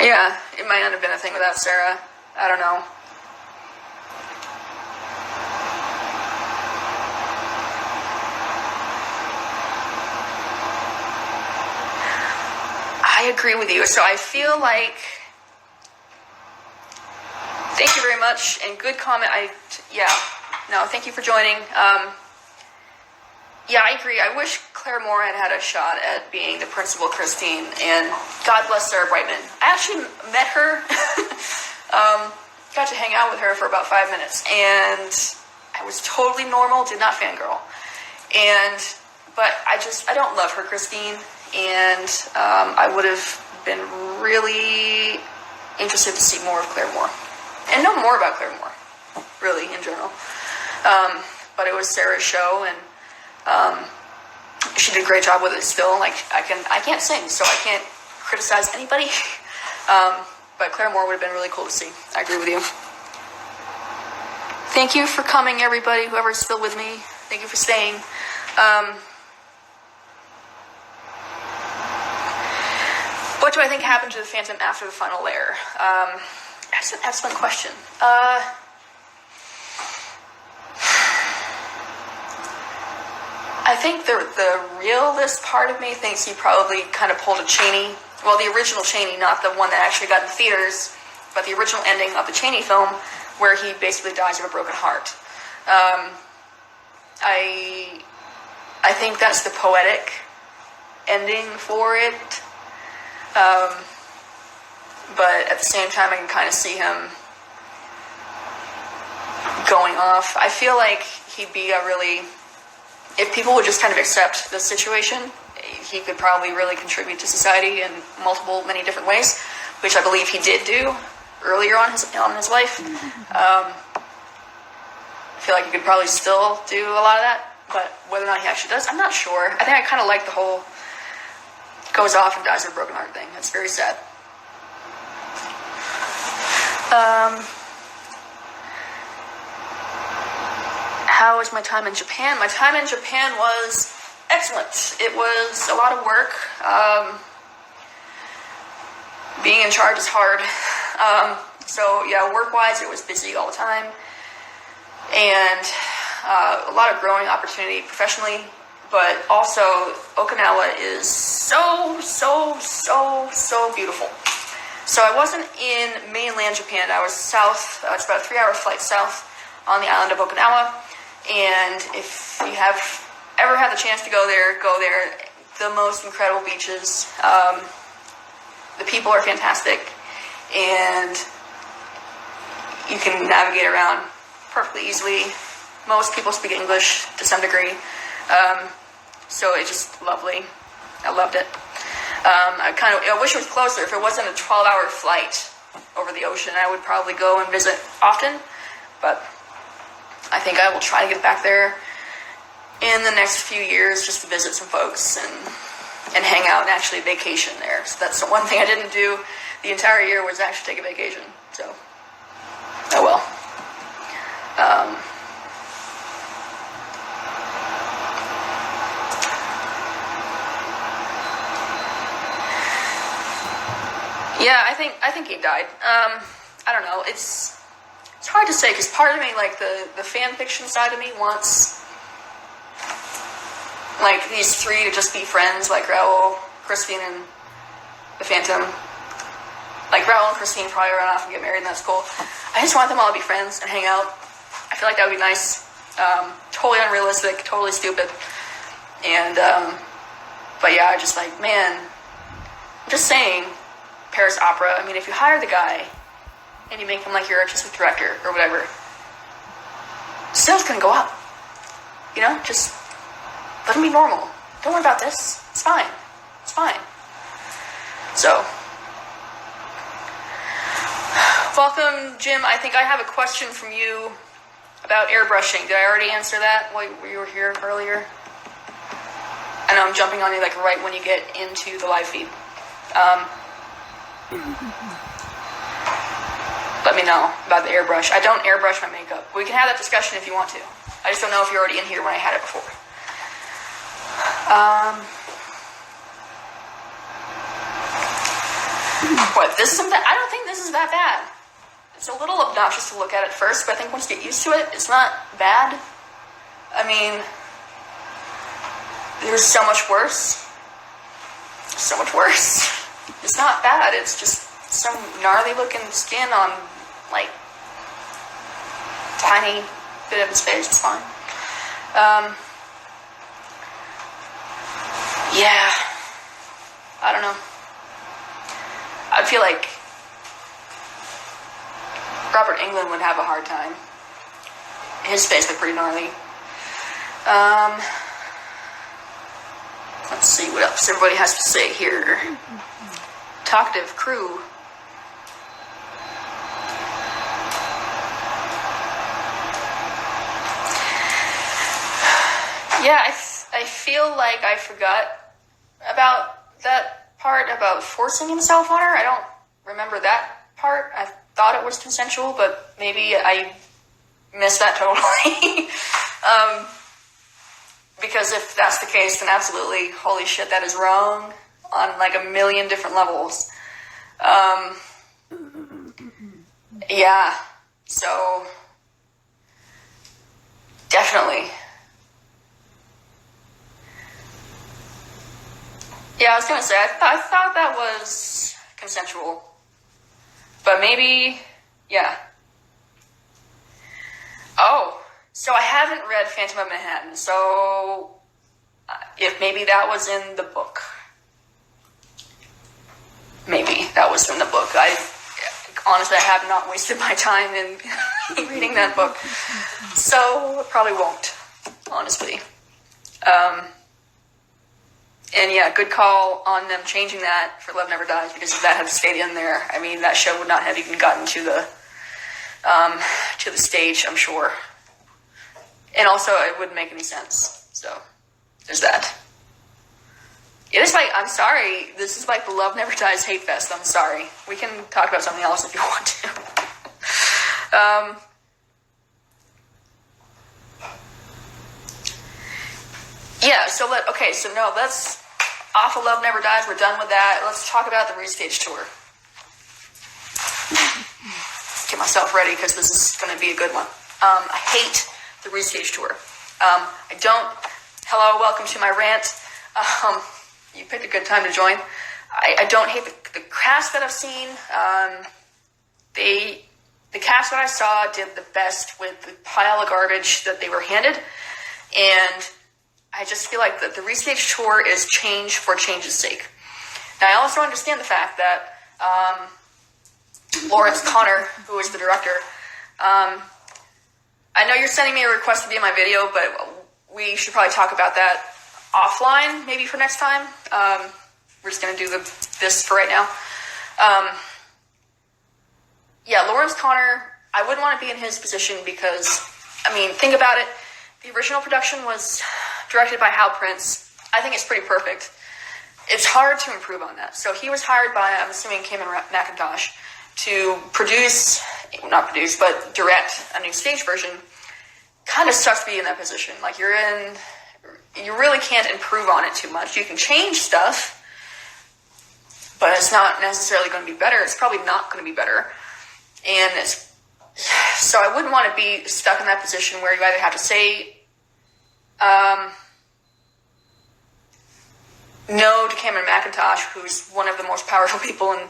Yeah, it might not have been a thing without Sarah. I don't know. I agree with you. So I feel like, thank you very much, and good comment. Thank you for joining. Yeah, I agree. I wish Claire Moore had had a shot at being the Principal Christine, and God bless Sarah Brightman. I actually met her, got to hang out with her for about 5 minutes, and I was totally normal, did not fangirl. But I don't love her Christine, and I would have been really interested to see more of Claire Moore, and know more about Claire Moore, really, in general. But it was Sarah's show, and she did a great job with it still. Like, I can't sing, so I can't criticize anybody. But Claire Moore would have been really cool to see. I agree with you. Thank you for coming, everybody, whoever's still with me. Thank you for staying. What do I think happened to the Phantom after the final layer? That's an excellent question. I think the realist part of me thinks he probably kind of pulled a Chaney. Well, the original Chaney, not the one that actually got in theaters, but the original ending of the Chaney film, where he basically dies of a broken heart. I think that's the poetic ending for it. But at the same time, I can kind of see him going off. I feel like he'd be if people would just kind of accept the situation, he could probably really contribute to society in many different ways, which I believe he did do earlier on in his life. I feel like he could probably still do a lot of that, but whether or not he actually does, I'm not sure. I think I kind of like the whole goes off and dies of a broken heart thing. That's very sad. How was my time in Japan? My time in Japan was excellent. It was a lot of work. Being in charge is hard. So yeah, work-wise, it was busy all the time. And a lot of growing opportunity professionally, but also Okinawa is so beautiful. So I wasn't in mainland Japan. I was south. It's about a 3-hour flight south on the island of Okinawa. And if you have ever had the chance to go there, go there. The most incredible beaches. The people are fantastic, and you can navigate around perfectly easily. Most people speak English to some degree, so it's just lovely. I loved it. I wish it was closer. If it wasn't a 12-hour flight over the ocean, I would probably go and visit often, but I think I will try to get back there in the next few years just to visit some folks and hang out and actually vacation there. So that's the one thing I didn't do the entire year was actually take a vacation. So, oh well. Yeah, I think he died. I don't know. It's hard to say because part of me, like the fan fiction side of me, wants like these three to just be friends, like Raoul, Christine, and the Phantom. Like Raoul and Christine probably run off and get married, and that's cool. I just want them all to be friends and hang out. I feel like that would be nice. Totally unrealistic, totally stupid. And but yeah, I just like, man, I'm just saying, Paris Opera. I mean, if you hire the guy and you make him like your artistic director or whatever, sales gonna go up. You know, just let him be normal. Don't worry about this. It's fine. It's fine. So, welcome, Jim. I think I have a question from you about airbrushing. Did I already answer that while you were here earlier? I know I'm jumping on you like right when you get into the live feed. Let me know about the airbrush. I don't airbrush my makeup. We can have that discussion if you want to. I just don't know if you're already in here when I had it before. What, this isn't that? I don't think this is that bad. It's a little obnoxious to look at first, but I think once you get used to it, it's not bad. I mean, there's so much worse. So much worse. It's not bad. It's just some gnarly looking skin on, like, tiny bit of his face. It's fine. Yeah. I don't know. I feel like Robert Englund would have a hard time. His face looked pretty gnarly. Let's see what else everybody has to say here. Talkative crew. Yeah, I feel like I forgot about that part about forcing himself on her. I don't remember that part. I thought it was consensual, but maybe I missed that totally. Because if that's the case, then absolutely, holy shit, that is wrong on like a million different levels. Yeah, so definitely. Yeah, I was gonna say, I thought that was consensual. But maybe, yeah. Oh, so I haven't read Phantom of Manhattan, so if maybe that was in the book. Maybe that was in the book. Honestly, I have not wasted my time in reading that book. So, probably won't, honestly. And yeah, good call on them changing that for Love Never Dies, because if that had stayed in there, I mean, that show would not have even gotten to the stage, I'm sure. And also, it wouldn't make any sense. So, there's that. It is like, I'm sorry, this is like the Love Never Dies hate fest. I'm sorry. We can talk about something else if you want to. Yeah, so let's off of Love Never Dies. We're done with that. Let's talk about the restaged tour. Get myself ready, because this is going to be a good one. I hate the restaged tour. Hello, welcome to my rant. You picked a good time to join. I don't hate the cast that I've seen. The cast that I saw did the best with the pile of garbage that they were handed. And I just feel like the restaged tour is change for change's sake. Now, I also understand the fact that Lawrence Connor, who is the director, I know you're sending me a request to be in my video, but we should probably talk about that offline, maybe for next time. We're just going to do this for right now. Yeah, Lawrence Connor, I wouldn't want to be in his position because, I mean, think about it. The original production was directed by Hal Prince. I think it's pretty perfect. It's hard to improve on that. So he was hired by, I'm assuming, Cameron Mackintosh to direct a new stage version. Kind of sucks to be in that position. Like, you really can't improve on it too much. You can change stuff, but it's not necessarily going to be better. It's probably not going to be better. And so I wouldn't want to be stuck in that position where you either have to say no to Cameron Mackintosh, who's one of the most powerful people in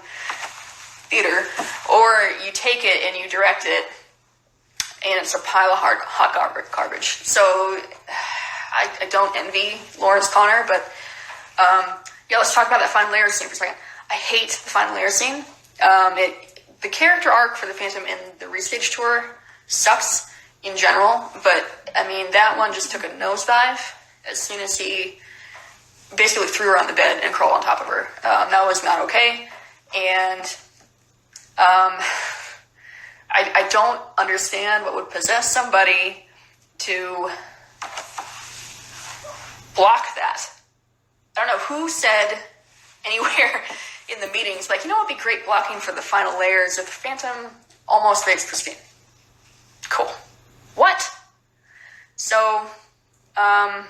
theater, or you take it and you direct it, and it's a pile of hot garbage. So I don't envy Lawrence Connor, but yeah, let's talk about that final layer scene for a second. I hate the final layer scene. The character arc for the Phantom in the restage tour sucks in general, but I mean, that one just took a nosedive as soon as he basically threw her on the bed and crawled on top of her. That was not okay, and I don't understand what would possess somebody to block that. I don't know who said anywhere in the meetings, like, you know what would be great blocking for the final layers if the Phantom almost rapes Christine. Cool. What? So, I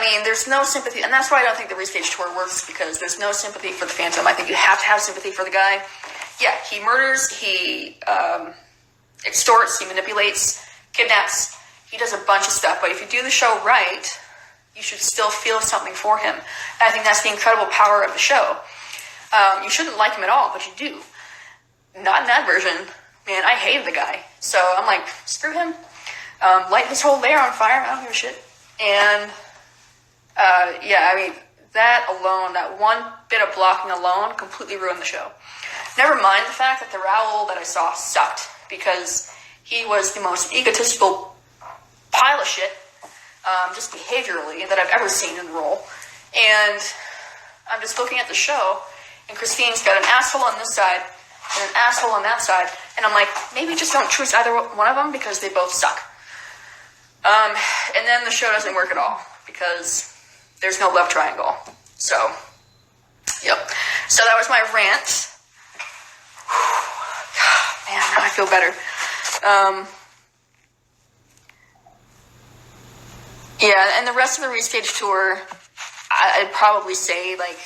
mean, there's no sympathy, and that's why I don't think the restage tour works, because there's no sympathy for the Phantom. I think you have to have sympathy for the guy. Yeah, he murders, he extorts, he manipulates, kidnaps, he does a bunch of stuff, but if you do the show right, you should still feel something for him. And I think that's the incredible power of the show. You shouldn't like him at all, but you do. Not in that version. Man, I hated the guy. So I'm like, screw him. Light his whole lair on fire. I don't give a shit. And yeah, I mean, that alone, that one bit of blocking alone completely ruined the show. Never mind the fact that the Raoul that I saw sucked, because he was the most egotistical pile of shit, just behaviorally, that I've ever seen in the role. And I'm just looking at the show, and Christine's got an asshole on this side and an asshole on that side, and I'm like, maybe just don't choose either one of them, because they both suck. And then the show doesn't work at all, because there's no love triangle. So, yep. So that was my rant. Man, now I feel better. Yeah, and the rest of the restage tour, I'd probably say, like,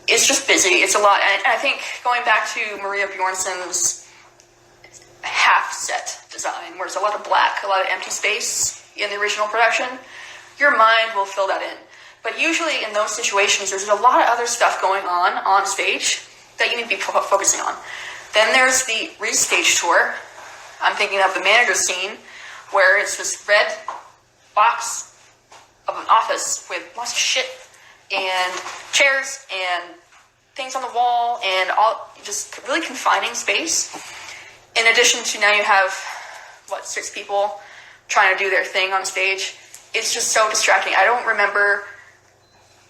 it's just busy. It's a lot. And I think going back to Maria Bjornsson's half-set design, where it's a lot of black, a lot of empty space in the original production, your mind will fill that in. But usually in those situations, there's a lot of other stuff going on stage that you need to be focusing on. Then there's the restage tour. I'm thinking of the manager scene, where it's this red box of an office with lots of shit and chairs and things on the wall and all, just really confining space. In addition to now you have, 6 people trying to do their thing on stage. It's just so distracting. I don't remember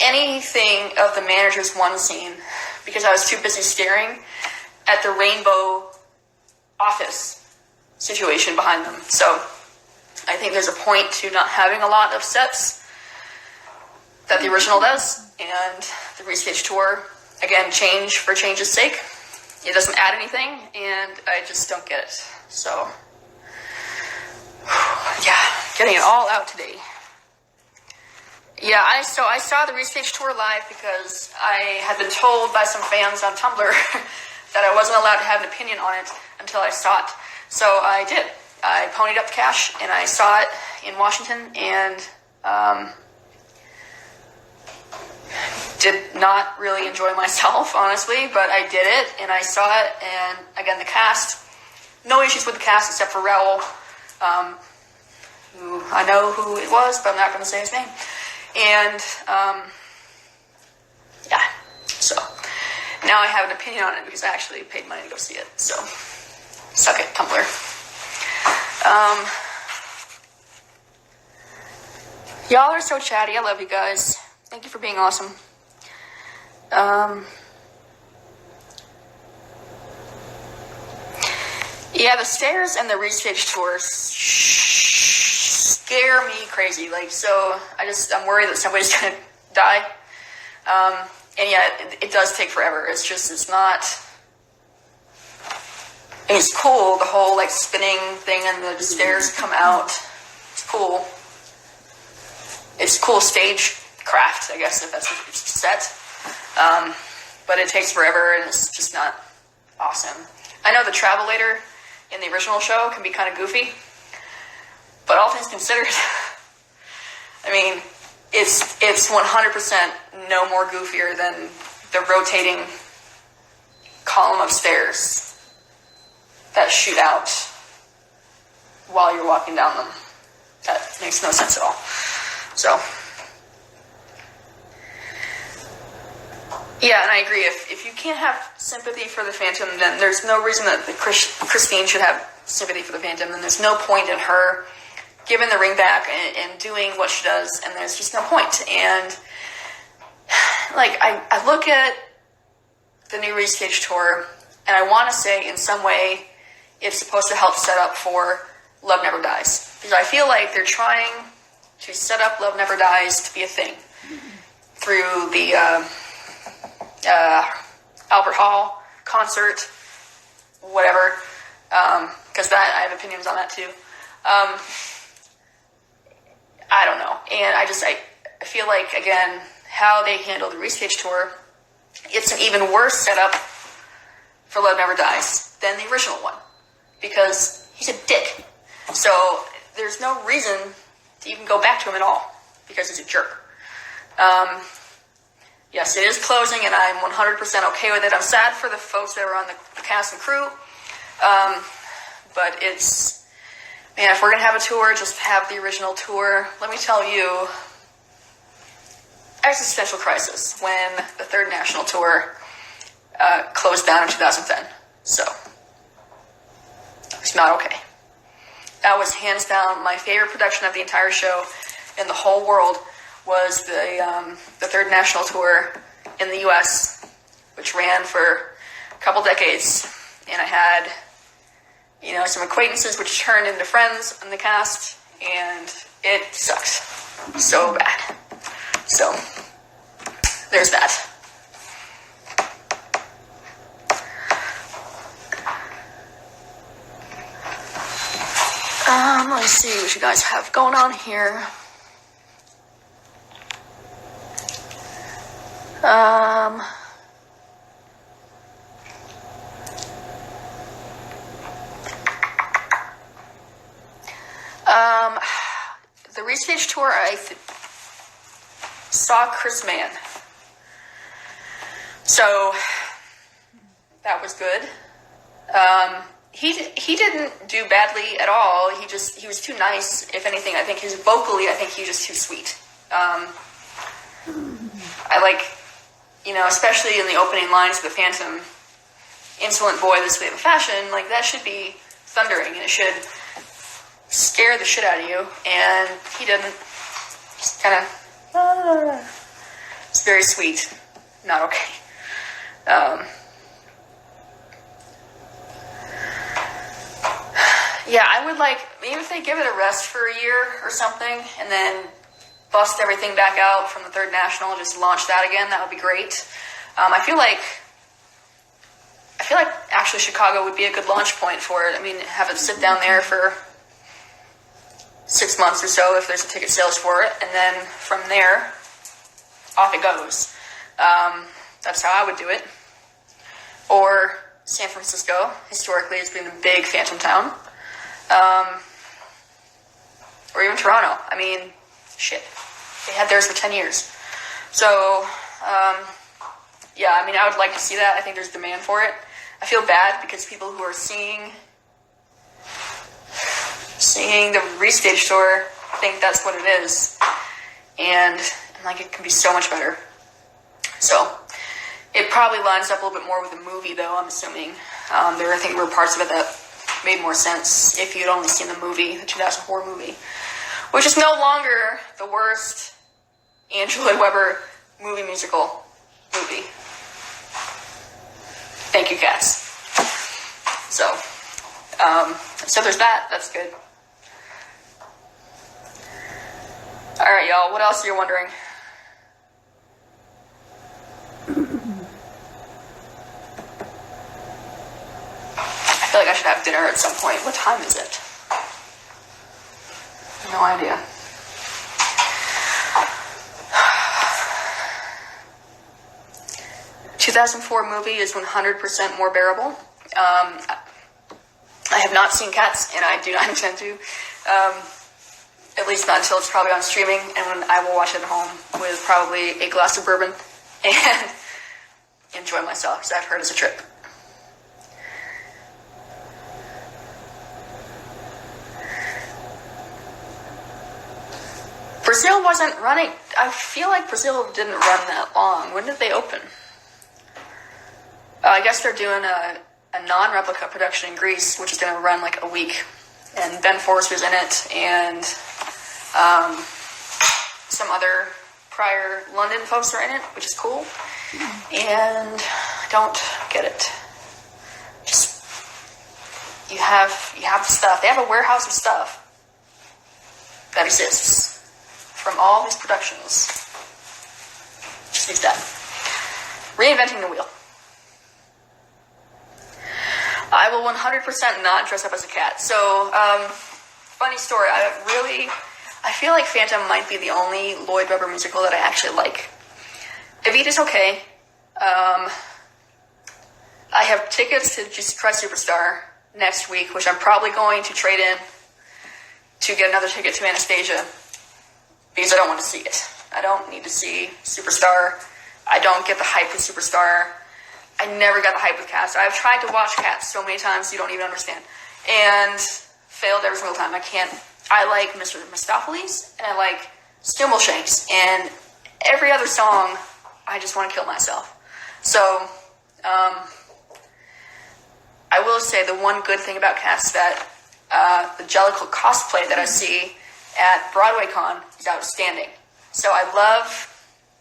anything of the manager's one scene because I was too busy staring at the rainbow office situation behind them. So I think there's a point to not having a lot of sets that the original does, and the restaged tour, again, change for change's sake. It doesn't add anything, and I just don't get it. So, yeah, getting it all out today. Yeah, I saw the restaged tour live because I had been told by some fans on Tumblr that I wasn't allowed to have an opinion on it until I saw it. So I did. I ponied up the cash, and I saw it in Washington, and did not really enjoy myself, honestly, but I did it, and I saw it, and again, the cast, no issues with the cast except for Raoul, who I know who it was, but I'm not going to say his name, and, yeah, so, now I have an opinion on it because I actually paid money to go see it, so, suck it, Tumblr. Y'all are so chatty, I love you guys. Thank you for being awesome. Yeah, the stairs and the restage tours scare me crazy. Like, so I'm worried that somebody's gonna die. And yeah, it does take forever. It's cool, the whole like spinning thing and the stairs come out. It's cool. It's cool stage craft, I guess, if that's what it's set. But it takes forever and it's just not awesome. I know the Travelator in the original show can be kind of goofy, but all things considered, I mean, it's 100% no more goofier than the rotating column of stairs that shoot out while you're walking down them. That makes no sense at all. So, yeah, and I agree. If you can't have sympathy for the Phantom, then there's no reason that Christine should have sympathy for the Phantom. Then there's no point in her giving the ring back and doing what she does, and there's just no point. And, like, I look at the new Restage tour, and I want to say in some way it's supposed to help set up for Love Never Dies. Because I feel like they're trying to set up Love Never Dies to be a thing through the Albert Hall concert, whatever, because I have opinions on that too. I don't know, and I feel like, again, how they handle the Restage tour, it's an even worse setup for Love Never Dies than the original one, because he's a dick. So there's no reason to even go back to him at all, because he's a jerk. Yes, it is closing, and I'm 100% okay with it. I'm sad for the folks that were on the cast and crew, but it's, man, if we're going to have a tour, just have the original tour. Let me tell you, existential crisis when the third national tour closed down in 2010. So, it's not okay. That was hands down my favorite production of the entire show in the whole world was the third national tour in the U.S., which ran for a couple decades. And I had, some acquaintances which turned into friends in the cast, and it sucked so bad. So, there's that. Let's see what you guys have going on here. The Restage tour, I saw Chris Mann. So, that was good. He didn't do badly at all. He was too nice, if anything. I think he was vocally, he was just too sweet. I like especially in the opening lines of The Phantom, insolent boy, this wave of fashion, like, that should be thundering, and it should scare the shit out of you, and he didn't. Just kind of, it's very sweet, not okay. Yeah, I would like, maybe if they give it a rest for a year or something, and then bust everything back out from the Third National and just launch that again, that would be great. I feel like actually Chicago would be a good launch point for it. I mean, have it sit down there for 6 months or so if there's a ticket sales for it, and then from there, off it goes. That's how I would do it. Or San Francisco, historically, has been a big Phantom town. Or even Toronto. I mean, shit. They had theirs for 10 years. So, yeah, I mean, I would like to see that. I think there's demand for it. I feel bad because people who are seeing the restaged tour think that's what it is. And like, it can be so much better. So, it probably lines up a little bit more with the movie, though, I'm assuming. I think there were parts of it that made more sense if you'd only seen the movie, the 2004 movie, which is no longer the worst Andrew Lloyd Webber musical movie. Thank you, Cats. So there's that. That's good. All right, y'all. What else are you wondering? I feel like I should have dinner at some point. What time is it? No idea. The 2004 movie is 100% more bearable. I have not seen Cats, and I do not intend to. At least not until it's probably on streaming, and when I will watch it at home with probably a glass of bourbon and enjoy myself, because I've heard it's a trip. Brazil wasn't running. I feel like Brazil didn't run that long. When did they open? I guess they're doing a non-replica production in Greece, which is going to run like a week. And Ben Forrester's in it, and some other prior London folks are in it, which is cool. And I don't get it. Just, you have the stuff. They have a warehouse of stuff that exists from all these productions. Just needs that. Reinventing the wheel. I will 100% not dress up as a cat. So, funny story. I feel like Phantom might be the only Lloyd Webber musical that I actually like. Evita's okay. I have tickets to Jesus Christ Superstar next week, which I'm probably going to trade in to get another ticket to Anastasia, because I don't want to see it. I don't need to see Superstar. I don't get the hype with Superstar. I never got the hype with Cats. I've tried to watch Cats so many times you don't even understand. And failed every single time. I like Mr. Mistopheles, and I like Stimbleshanks, and every other song, I just want to kill myself. So, I will say the one good thing about Cats is that the Jellicle cosplay that I see at Broadway Con is outstanding. So I love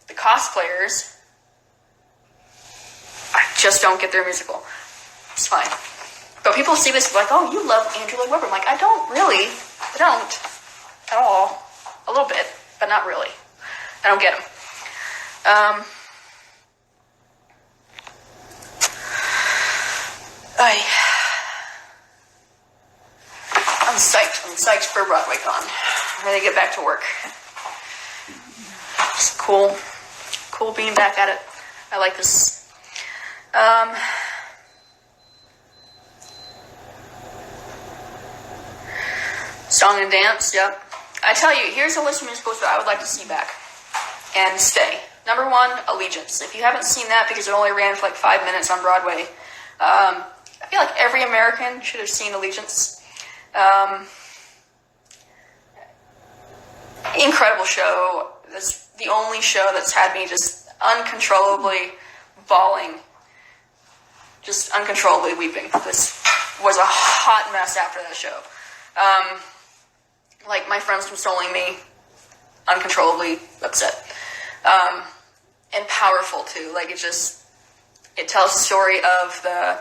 the cosplayers. I just don't get their musical. It's fine. But people see this like, oh, you love Andrew Lloyd Webber. I'm like, I don't really. I don't. At all. A little bit, but not really. I don't get him. I'm psyched. I'm psyched for Broadway Con. I'm ready to get back to work. It's cool. Cool being back at it. I like this. Song and dance, yep. I tell you, here's a list of musicals that I would like to see back and stay. Number 1, Allegiance. If you haven't seen that because it only ran for like 5 minutes on Broadway, I feel like every American should have seen Allegiance. Incredible show. That's the only show that's had me just uncontrollably bawling, just uncontrollably weeping. This was a hot mess after that show. Like, my friends consoling me, uncontrollably upset. And powerful, too. Like, it tells the story of the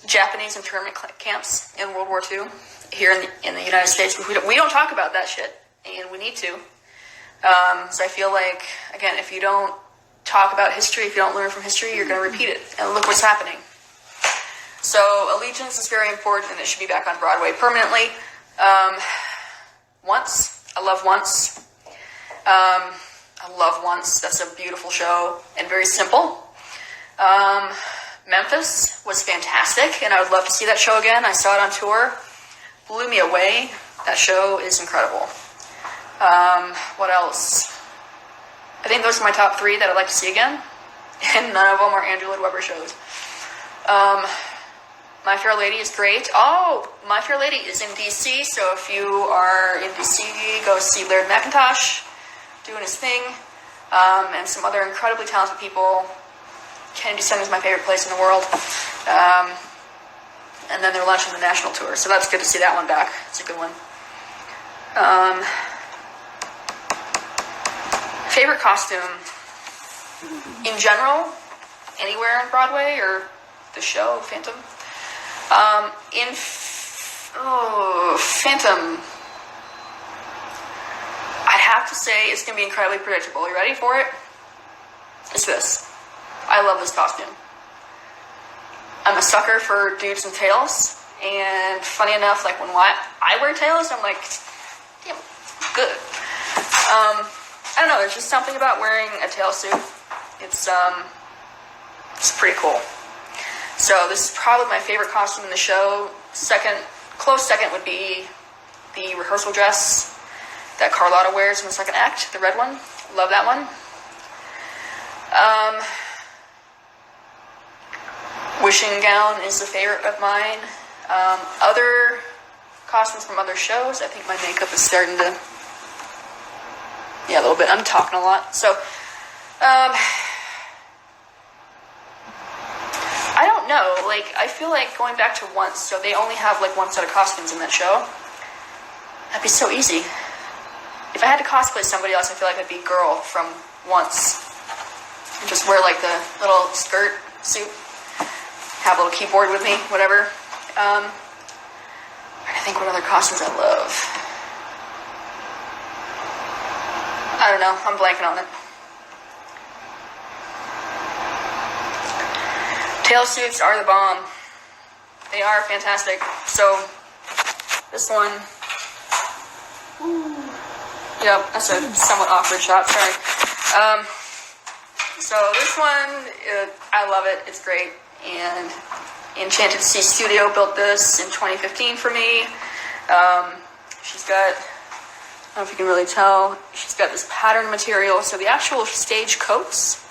Japanese internment camps in World War II here in the United States. We don't talk about that shit, and we need to. So I feel like, again, if you don't talk about history, if you don't learn from history, you're going to repeat it. And look what's happening. So Allegiance is very important, and it should be back on Broadway permanently. Once. I love Once. I love Once. That's a beautiful show and very simple. Memphis was fantastic, and I would love to see that show again. I saw it on tour. Blew me away. That show is incredible. What else? I think those are my top 3 that I'd like to see again, and none of them are Andrew Lloyd Webber shows. My Fair Lady is great. Oh, My Fair Lady is in D.C., so if you are in D.C., go see Laird McIntosh doing his thing, and some other incredibly talented people. Kennedy Center is my favorite place in the world. And then they're launching the national tour, so that's good to see that one back. It's a good one. Favorite costume in general, anywhere on Broadway or the show, Phantom? Phantom, I'd have to say it's going to be incredibly predictable. Are you ready for it? It's this. I love this costume. I'm a sucker for dudes and tails, and funny enough, like when I wear tails, I'm like, damn, good. I don't know, there's just something about wearing a tail suit. It's pretty cool. So this is probably my favorite costume in the show. Close second would be the rehearsal dress that Carlotta wears in the second act, the red one. Love that one. Wishing gown is a favorite of mine. Other costumes from other shows, I think my makeup is starting to, a little bit. I'm talking a lot. So, I don't know. Like, I feel like going back to Once, so they only have like one set of costumes in that show. That'd be so easy. If I had to cosplay somebody else, I feel like I'd be Girl from Once. And just wear like the little skirt suit. Have a little keyboard with me, whatever. I think what other costumes I love. I don't know. I'm blanking on it. Tail suits are the bomb. They are fantastic. So, this one. Yep, that's a somewhat awkward shot. Sorry. So this one, I love it. It's great. And Enchanted Sea Studio built this in 2015 for me. She's got, I don't know if you can really tell, she's got this pattern material. So the actual stage coats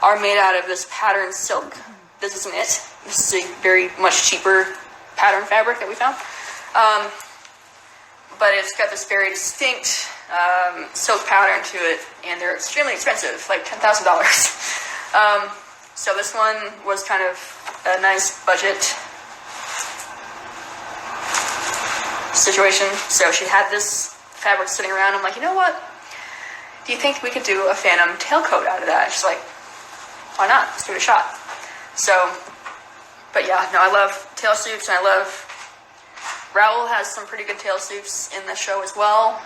are made out of this pattern silk. This isn't it. This is a very much cheaper pattern fabric that we found. But it's got this very distinct silk pattern to it, and they're extremely expensive, like $10,000. So this one was kind of a nice budget situation. So she had this fabric sitting around. I'm like, you know what? Do you think we could do a Phantom tailcoat out of that? She's like, why not? Let's give it a shot. So, but yeah, no, I love tail suits, and I love... Raoul has some pretty good tail suits in the show as well.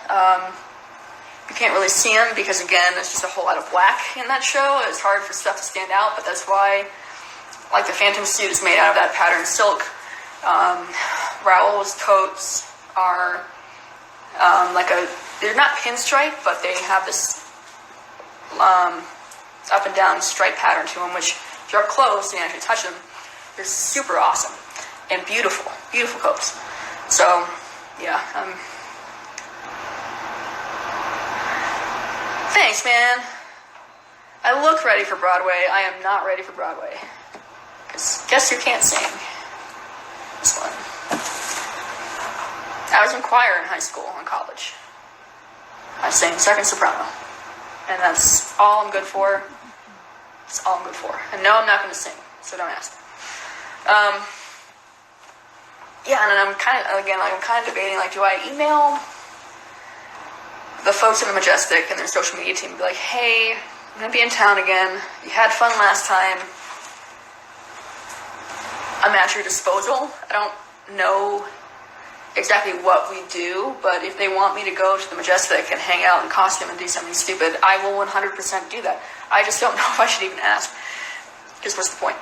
You can't really see them because, again, there's just a whole lot of black in that show. It's hard for stuff to stand out, but that's why, like, the Phantom suit is made out of that pattern silk. Raoul's coats are they're not pinstripe, but they have this up and down stripe pattern to them, which if you're up close and you actually touch them, they're super awesome and beautiful, beautiful coats. So, yeah. Thanks, man. I look ready for Broadway. I am not ready for Broadway. Because guess who can't sing? This one. I was in choir in high school and college. I sang second soprano. And that's all I'm good for. That's all I'm good for. And no, I'm not going to sing, so don't ask. Yeah, and I'm kind of debating, like, do I email the folks in the Majestic and their social media team and be like, hey, I'm going to be in town again. You had fun last time. I'm at your disposal. I don't know exactly what we do, but if they want me to go to the Majestic and hang out in costume and do something stupid, I will 100% do that. I just don't know if I should even ask, because what's the point?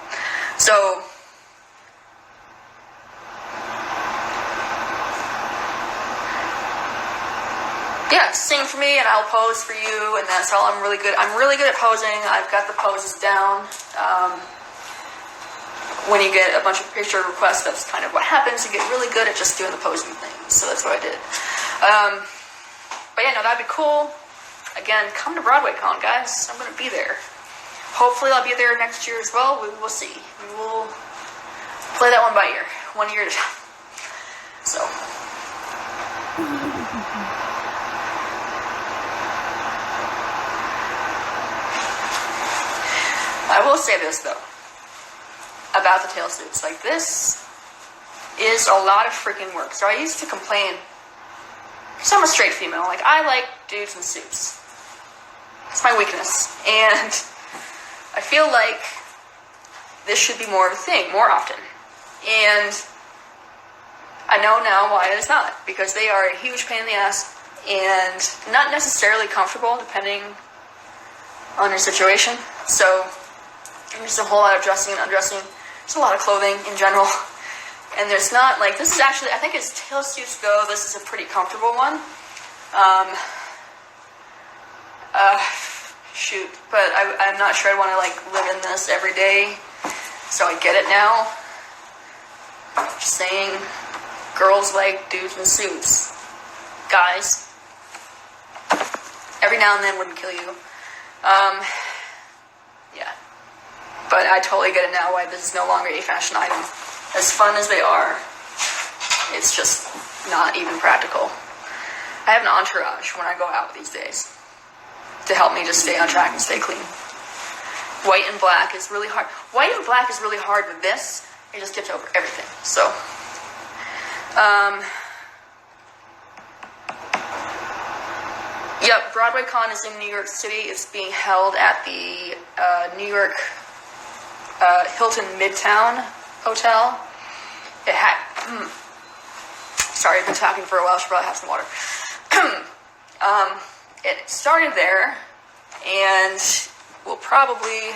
So, yeah, sing for me and I'll pose for you, and that's all I'm really good. I'm really good at posing. I've got the poses down. When you get a bunch of picture requests, that's kind of what happens. You get really good at just doing the posing thing. So that's what I did. But yeah, no, that'd be cool. Again, come to Broadway Con, guys. I'm going to be there. Hopefully I'll be there next year as well. We will see. We will play that one by ear. 1 year at a time. So. I will say this, though, about the tail suits. Like, this is a lot of freaking work. So I used to complain, because I'm a straight female, like, I like dudes in suits. It's my weakness. And I feel like this should be more of a thing, more often. And I know now why it is not. Because they are a huge pain in the ass, and not necessarily comfortable, depending on your situation. So there's a whole lot of dressing and undressing. There's a lot of clothing in general. And there's not, like, this is actually, I think as tail suits go, this is a pretty comfortable one. Shoot. But I'm not sure I want to, like, live in this every day. So I get it now. Just saying, girls like dudes in suits. Guys. Every now and then wouldn't kill you. Yeah. But I totally get it now why this is no longer a fashion item. As fun as they are, it's just not even practical. I have an entourage when I go out these days to help me just stay on track and stay clean. White and black is really hard. White and black is really hard with this. It just gets over everything. So, yep, Broadway Con is in New York City. It's being held at the New York Hilton Midtown Hotel. It had, sorry, I've been talking for a while. I should probably have some water. It started there, and will probably,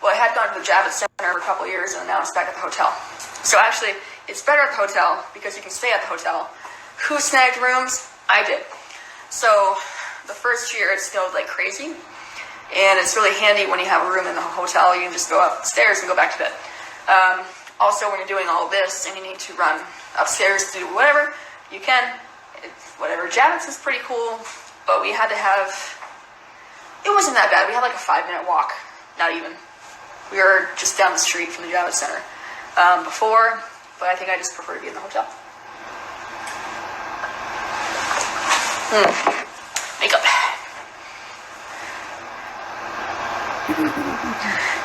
well, I had gone to the Javits Center for a couple of years, and now it's back at the hotel. So actually, it's better at the hotel, because you can stay at the hotel. Who snagged rooms? I did. So, the first year, it snowed like crazy, and it's really handy when you have a room in the hotel. You can just go upstairs and go back to bed. Also, when you're doing all this, and you need to run upstairs to do whatever, you can. It's whatever. Javits is pretty cool, but we had to have, it wasn't that bad. We had like a 5-minute walk. Not even. We were just down the street from the Javits Center before, but I think I just prefer to be in the hotel. Makeup.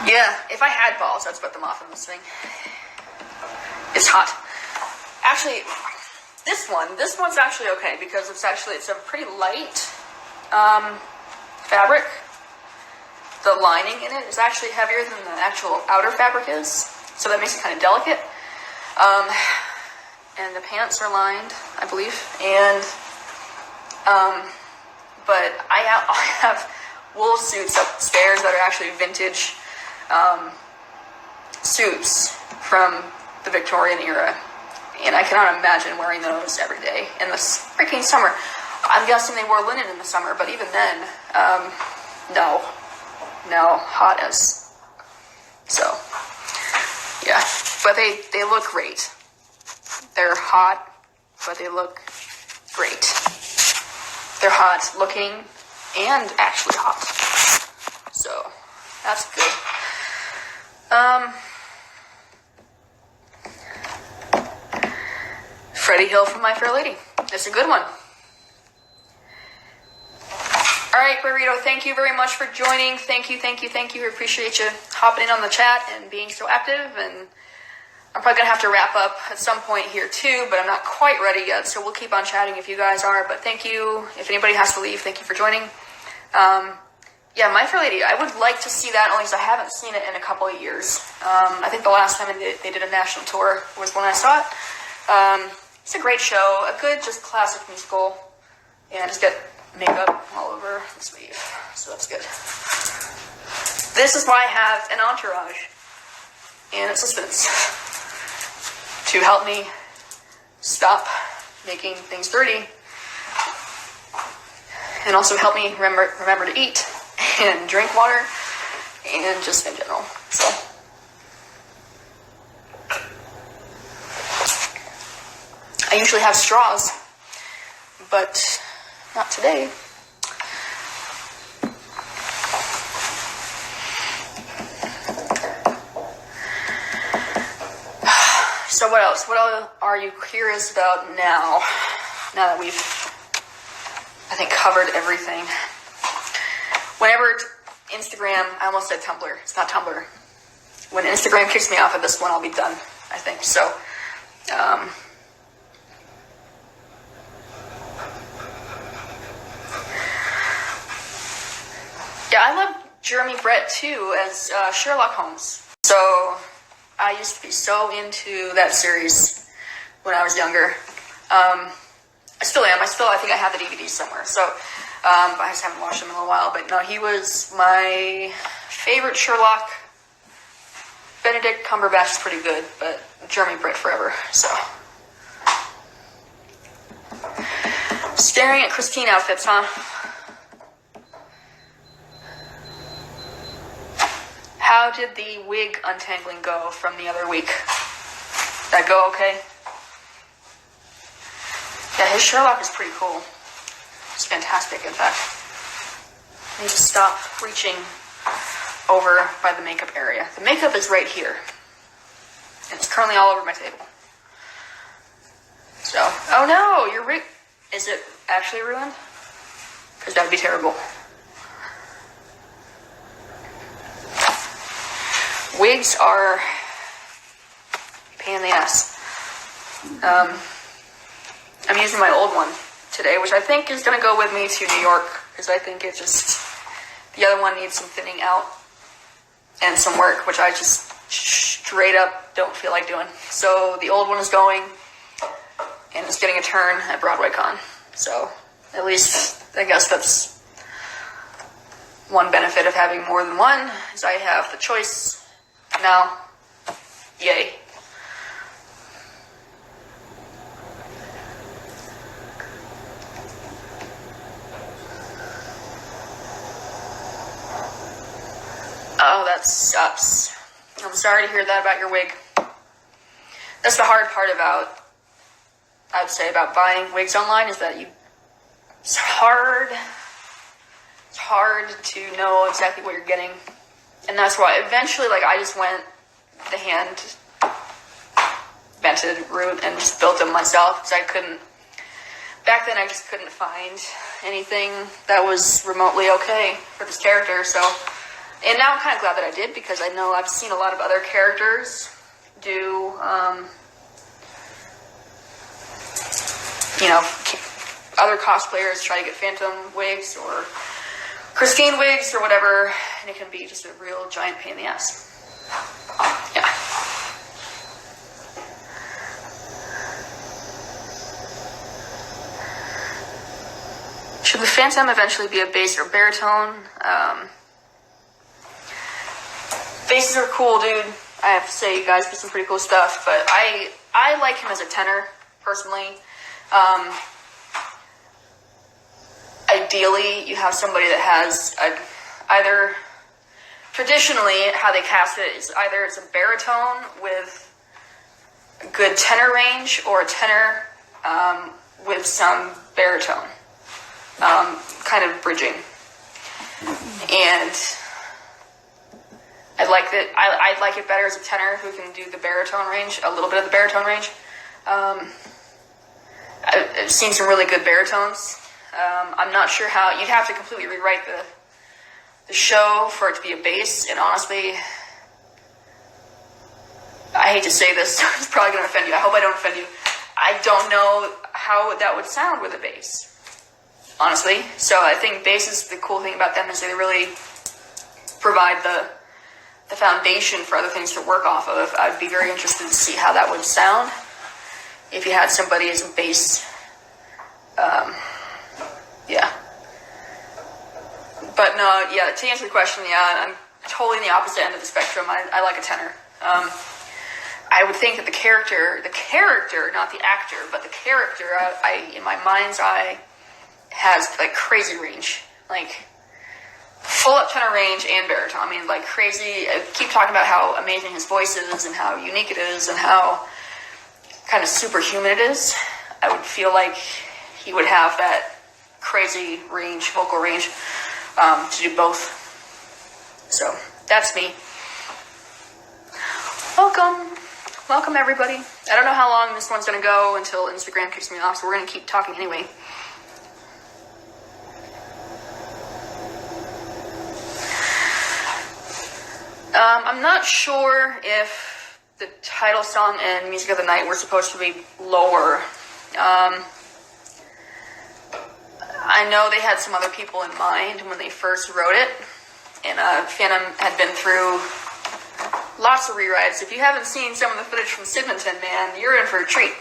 Yeah, if I had balls, I'd sweat them off in this thing. It's hot. Actually, this one's actually okay, because it's a pretty light fabric. The lining in it is actually heavier than the actual outer fabric is, so that makes it kind of delicate. And the pants are lined, I believe. And but I have wool suits upstairs that are actually vintage suits from the Victorian era, and I cannot imagine wearing those every day in the freaking summer. I'm guessing they wore linen in the summer, but even then, no, hot as. So, yeah, but they look great. They're hot, but they look great. They're hot looking and actually hot. So, that's good. Freddie Hill from My Fair Lady. It's a good one. All right, Burrito, thank you very much for joining. Thank you. We appreciate you hopping in on the chat and being so active. And I'm probably going to have to wrap up at some point here too, but I'm not quite ready yet, so we'll keep on chatting if you guys are. But thank you. If anybody has to leave, thank you for joining. Yeah, My Fair Lady, I would like to see that, only because I haven't seen it in a couple of years. I think the last time they did a national tour was when I saw it. It's a great show, a good, just classic musical. And just get makeup all over the sleeve, so that's good. This is why I have an entourage and assistants to help me stop making things dirty, and also help me remember to eat and drink water and just in general. So I usually have straws, but not today. So what else? What are you curious about now? Now that we've, I think, covered everything. Whenever Instagram, I almost said Tumblr. It's not Tumblr. When Instagram kicks me off of this one, I'll be done, I think. So, yeah, I love Jeremy Brett too as Sherlock Holmes. So I used to be so into that series when I was younger. I still am. I think I have the DVD somewhere. So I just haven't watched them in a while. But no, he was my favorite Sherlock. Benedict Cumberbatch is pretty good, but Jeremy Brett forever. So staring at Christine outfits, huh? How did the wig untangling go from the other week? Did that go okay? Yeah, his Sherlock is pretty cool. It's fantastic, in fact. I need to stop reaching over by the makeup area. The makeup is right here. And it's currently all over my table. So, oh no, your rig... Is it actually ruined? Because that would be terrible. Wigs are a pain in the ass. I'm using my old one today, which I think is going to go with me to New York, because I think it just, the other one needs some thinning out and some work, which I just straight up don't feel like doing. So the old one is going, and it's getting a turn at Broadway Con. So at least I guess that's one benefit of having more than one, is I have the choice now. Yay. Oh, that sucks. I'm sorry to hear that about your wig. That's the hard part about, I'd say, about buying wigs online, is that it's hard to know exactly what you're getting. And that's why eventually, I just went the hand vented route and just built them myself, because back then I just couldn't find anything that was remotely okay for this character. So, and now I'm kind of glad that I did, because I know I've seen a lot of other characters do, other cosplayers try to get Phantom wigs or Christine wigs or whatever, and it can be just a real giant pain in the ass. Yeah. Should the Phantom eventually be a bass or baritone? Basses are cool, dude. I have to say, you guys do some pretty cool stuff, but I like him as a tenor, personally. Ideally, you have somebody that has either, traditionally, how they cast it is either it's a baritone with a good tenor range, or a tenor with some baritone, kind of bridging. And I like it better as a tenor who can do the baritone range, a little bit of the baritone range. I've seen some really good baritones. I'm not sure how. You'd have to completely rewrite the show for it to be a bass, and honestly, I hate to say this, it's probably going to offend you. I hope I don't offend you. I don't know how that would sound with a bass, honestly. So I think basses, the cool thing about them is they really provide the foundation for other things to work off of. I'd be very interested to see how that would sound if you had somebody as a bass. Yeah. But no, yeah, to answer the question, yeah, I'm totally in the opposite end of the spectrum. I like a tenor. I would think that the character, not the actor, but the character, I in my mind's eye, has like crazy range, like full up tenor range and baritone. I mean, like crazy. I keep talking about how amazing his voice is and how unique it is and how kind of superhuman it is. I would feel like he would have that crazy range, vocal range, to do both. So that's me. Welcome everybody. I don't know how long this one's gonna go until Instagram kicks me off, so we're gonna keep talking anyway. I'm not sure if the title song and Music of the Night were supposed to be lower. I know they had some other people in mind when they first wrote it, and Phantom had been through lots of rewrites. If you haven't seen some of the footage from Sidmonton, man, you're in for a treat.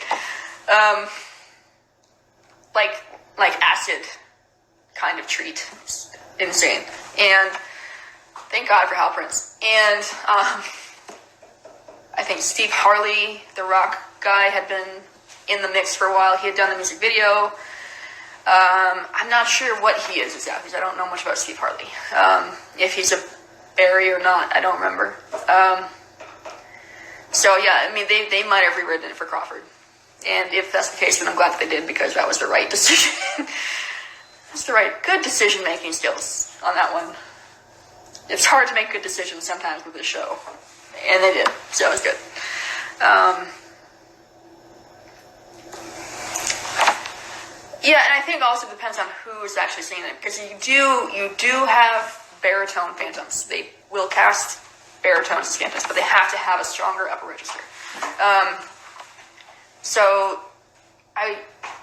Like acid kind of treat. It's insane. And thank God for Hal Prince. And I think Steve Harley, the rock guy, had been in the mix for a while. He had done the music video. I'm not sure what he is exactly, because I don't know much about Steve Harley. If he's a Barry or not, I don't remember. So yeah, I mean, they might have rewritten it for Crawford. And if that's the case, then I'm glad that they did, because that was the right decision. That's the right, good decision-making skills on that one. It's hard to make good decisions sometimes with this show. And they did, so it was good. Yeah, and I think also depends on who's actually singing it, because you do have baritone phantoms. They will cast baritones as phantoms, but they have to have a stronger upper register. So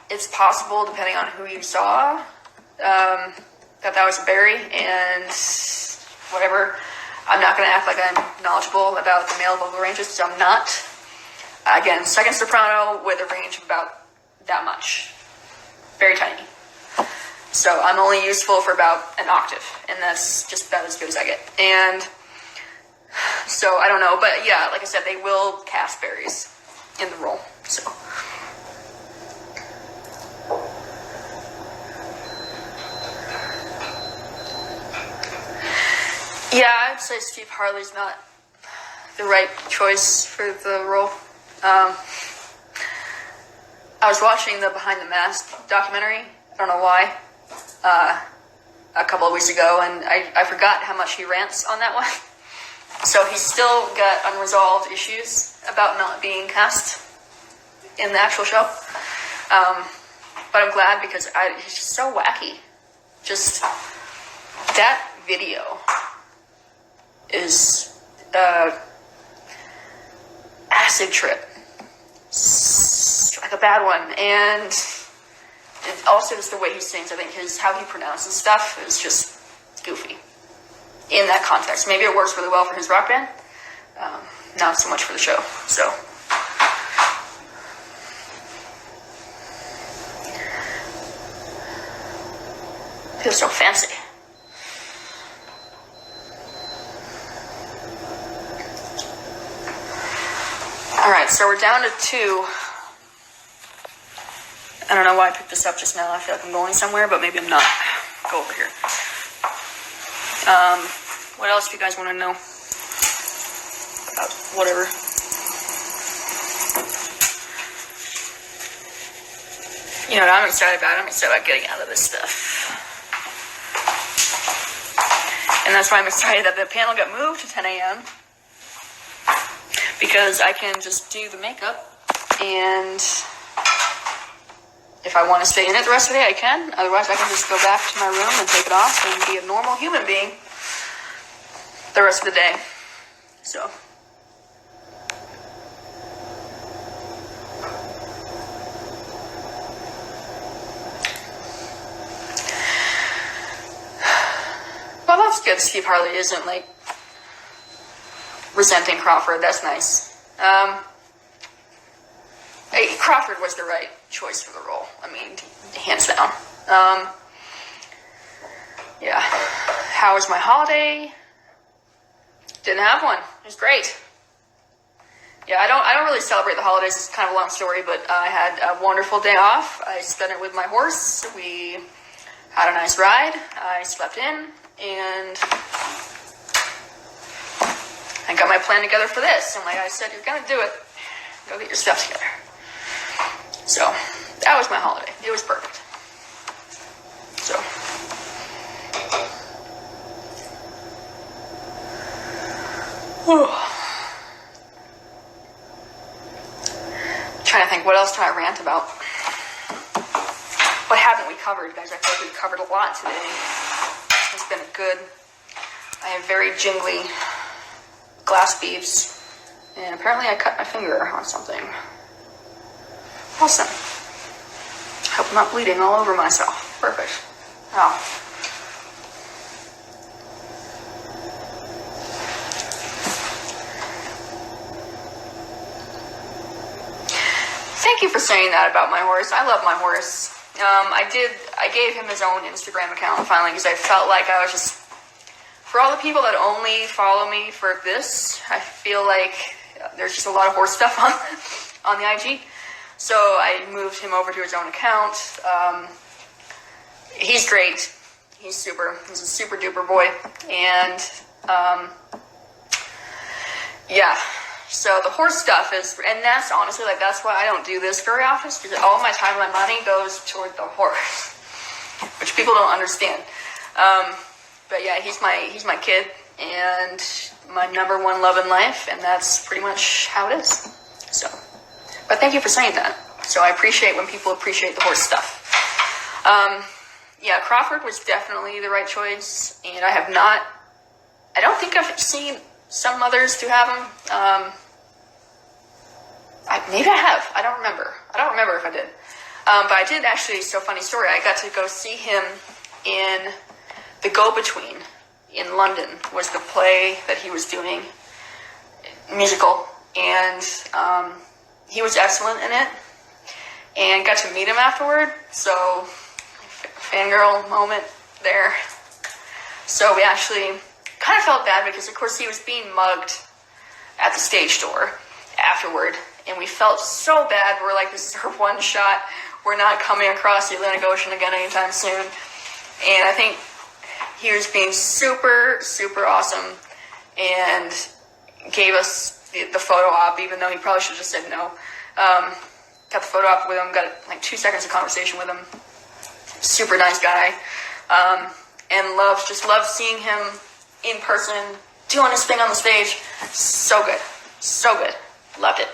it's possible, depending on who you saw, that was Barry, and whatever. I'm not going to act like I'm knowledgeable about the male vocal ranges, because I'm not. Again, second soprano with a range of about that much. Very tiny. So I'm only useful for about an octave, and that's just about as good as I get. And so I don't know, but yeah, like I said, they will cast Barrys in the role. So yeah, I'd say Steve Harley's not the right choice for the role. I was watching the Behind the Mask documentary, I don't know why, a couple of weeks ago, and I forgot how much he rants on that one. So he's still got unresolved issues about not being cast in the actual show. But I'm glad, because he's just so wacky. Just that video is acid trip. Like a bad one. And it also just the way he sings. I think how he pronounces stuff is just goofy in that context. Maybe it works really well for his rock band, not so much for the show. So feels so fancy. Alright, so we're down to 2. I don't know why I picked this up just now. I feel like I'm going somewhere, but maybe I'm not. Go over here. What else do you guys want to know about whatever? You know what I'm excited about? I'm excited about getting out of this stuff. And that's why I'm excited that the panel got moved to 10 a.m. Because I can just do the makeup and if I want to stay in it the rest of the day, I can. Otherwise, I can just go back to my room and take it off and be a normal human being the rest of the day. So. Well, that's good. Steve Harley isn't, like, resenting Crawford. That's nice. Crawford was the right choice for the role. I mean, hands down. Yeah. How was my holiday? Didn't have one. It was great. Yeah, I don't really celebrate the holidays. It's kind of a long story, but I had a wonderful day off. I spent it with my horse. We had a nice ride. I slept in, and I got my plan together for this. And like I said, you're gonna do it. Go get your stuff together. So, that was my holiday. It was perfect. So. Whew. Trying to think, what else do I rant about? What haven't we covered, guys? I feel like we've covered a lot today. It's been good. I have very jingly glass beads. And apparently I cut my finger on something. Awesome. I hope I'm not bleeding all over myself. Perfect. Oh. Thank you for saying that about my horse. I love my horse. I gave him his own Instagram account finally because I felt like I was just, for all the people that only follow me for this, I feel like there's just a lot of horse stuff on the IG. So I moved him over to his own account. He's great. He's a super duper boy. And, yeah. So the horse stuff is, and that's honestly, like, that's why I don't do this very often, because all my time and my money goes toward the horse, which people don't understand. But yeah, he's my kid, and my number one love in life, and that's pretty much how it is. So. But thank you for saying that. So I appreciate when people appreciate the horse stuff. Yeah, Crawford was definitely the right choice, and I don't think I've seen some others who have him. Maybe I have. I don't remember if I did. But I did actually, so funny story, I got to go see him in The Go-Between in London, was the play that he was doing, musical, and he was excellent in it, and got to meet him afterward, so fangirl moment there. So we actually kind of felt bad because, of course, he was being mugged at the stage door afterward, and we felt so bad. We're like, this is our one shot. We're not coming across the Atlantic Ocean again anytime soon. And I think he was being super, super awesome and gave us the photo op, even though he probably should have just said no. Got the photo op with him, got like 2 seconds of conversation with him. Super nice guy. And loves seeing him in person, doing his thing on the stage. So good. So good. Loved it.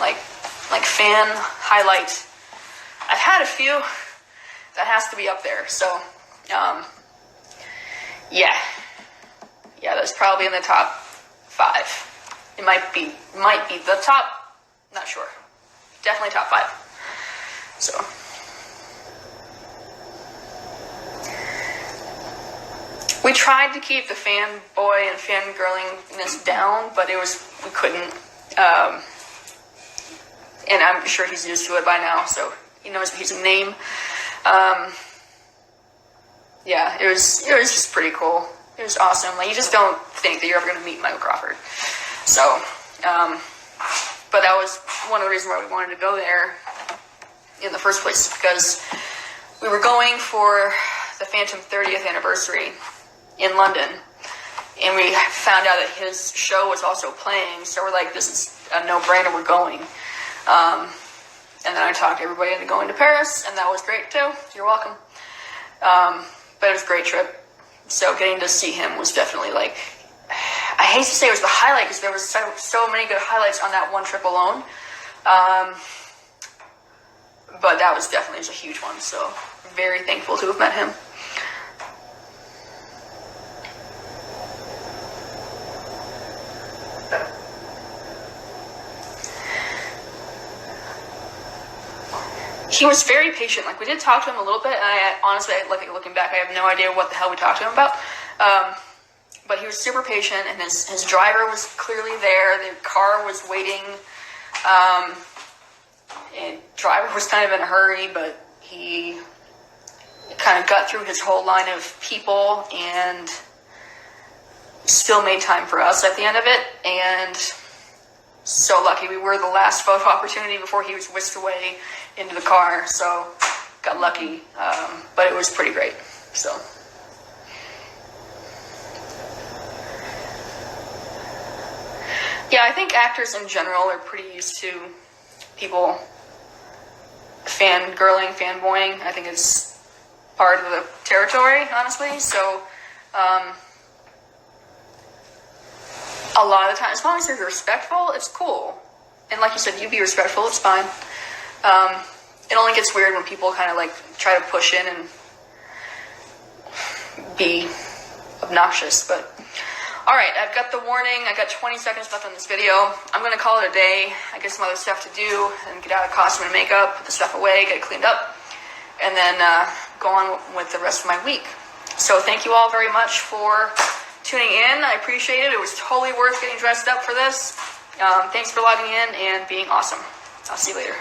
Like fan highlight. I've had a few. That has to be up there. So, yeah. Yeah, that's probably in the top 5. It might be the top. Not sure. Definitely top 5. So. We tried to keep the fanboy and fangirlingness down, but we couldn't. And I'm sure he's used to it by now, so he knows he's a name. Yeah, it was just pretty cool. It was awesome. Like, you just don't think that you're ever going to meet Michael Crawford. So, but that was one of the reasons why we wanted to go there in the first place, because we were going for the Phantom 30th anniversary in London, and we found out that his show was also playing, so we're like, this is a no-brainer, we're going. And then I talked everybody into going to Paris, and that was great too. You're welcome. But it was a great trip. So getting to see him was definitely, like, I hate to say it was the highlight, because there was so many good highlights on that one trip alone. but that was definitely a huge one, so very thankful to have met him. He was very patient. Like, we did talk to him a little bit, and I honestly, like, looking back, I have no idea what the hell we talked to him about. But he was super patient, and his driver was clearly there. The car was waiting. And driver was kind of in a hurry, but he kind of got through his whole line of people and still made time for us at the end of it. And so lucky. We were the last photo opportunity before he was whisked away into the car, so got lucky. But it was pretty great. So yeah, I think actors in general are pretty used to people fangirling, fanboying. I think it's part of the territory, honestly. So a lot of the time, as long as you're respectful, it's cool. And like you said, you be respectful, it's fine. It only gets weird when people kind of like try to push in and be obnoxious. But alright, I've got the warning. I got 20 seconds left on this video. I'm going to call it a day. I get some other stuff to do and get out of costume and makeup, put the stuff away, get it cleaned up, and then go on with the rest of my week. So thank you all very much for tuning in. I appreciate it. It was totally worth getting dressed up for this. Thanks for logging in and being awesome. I'll see you later.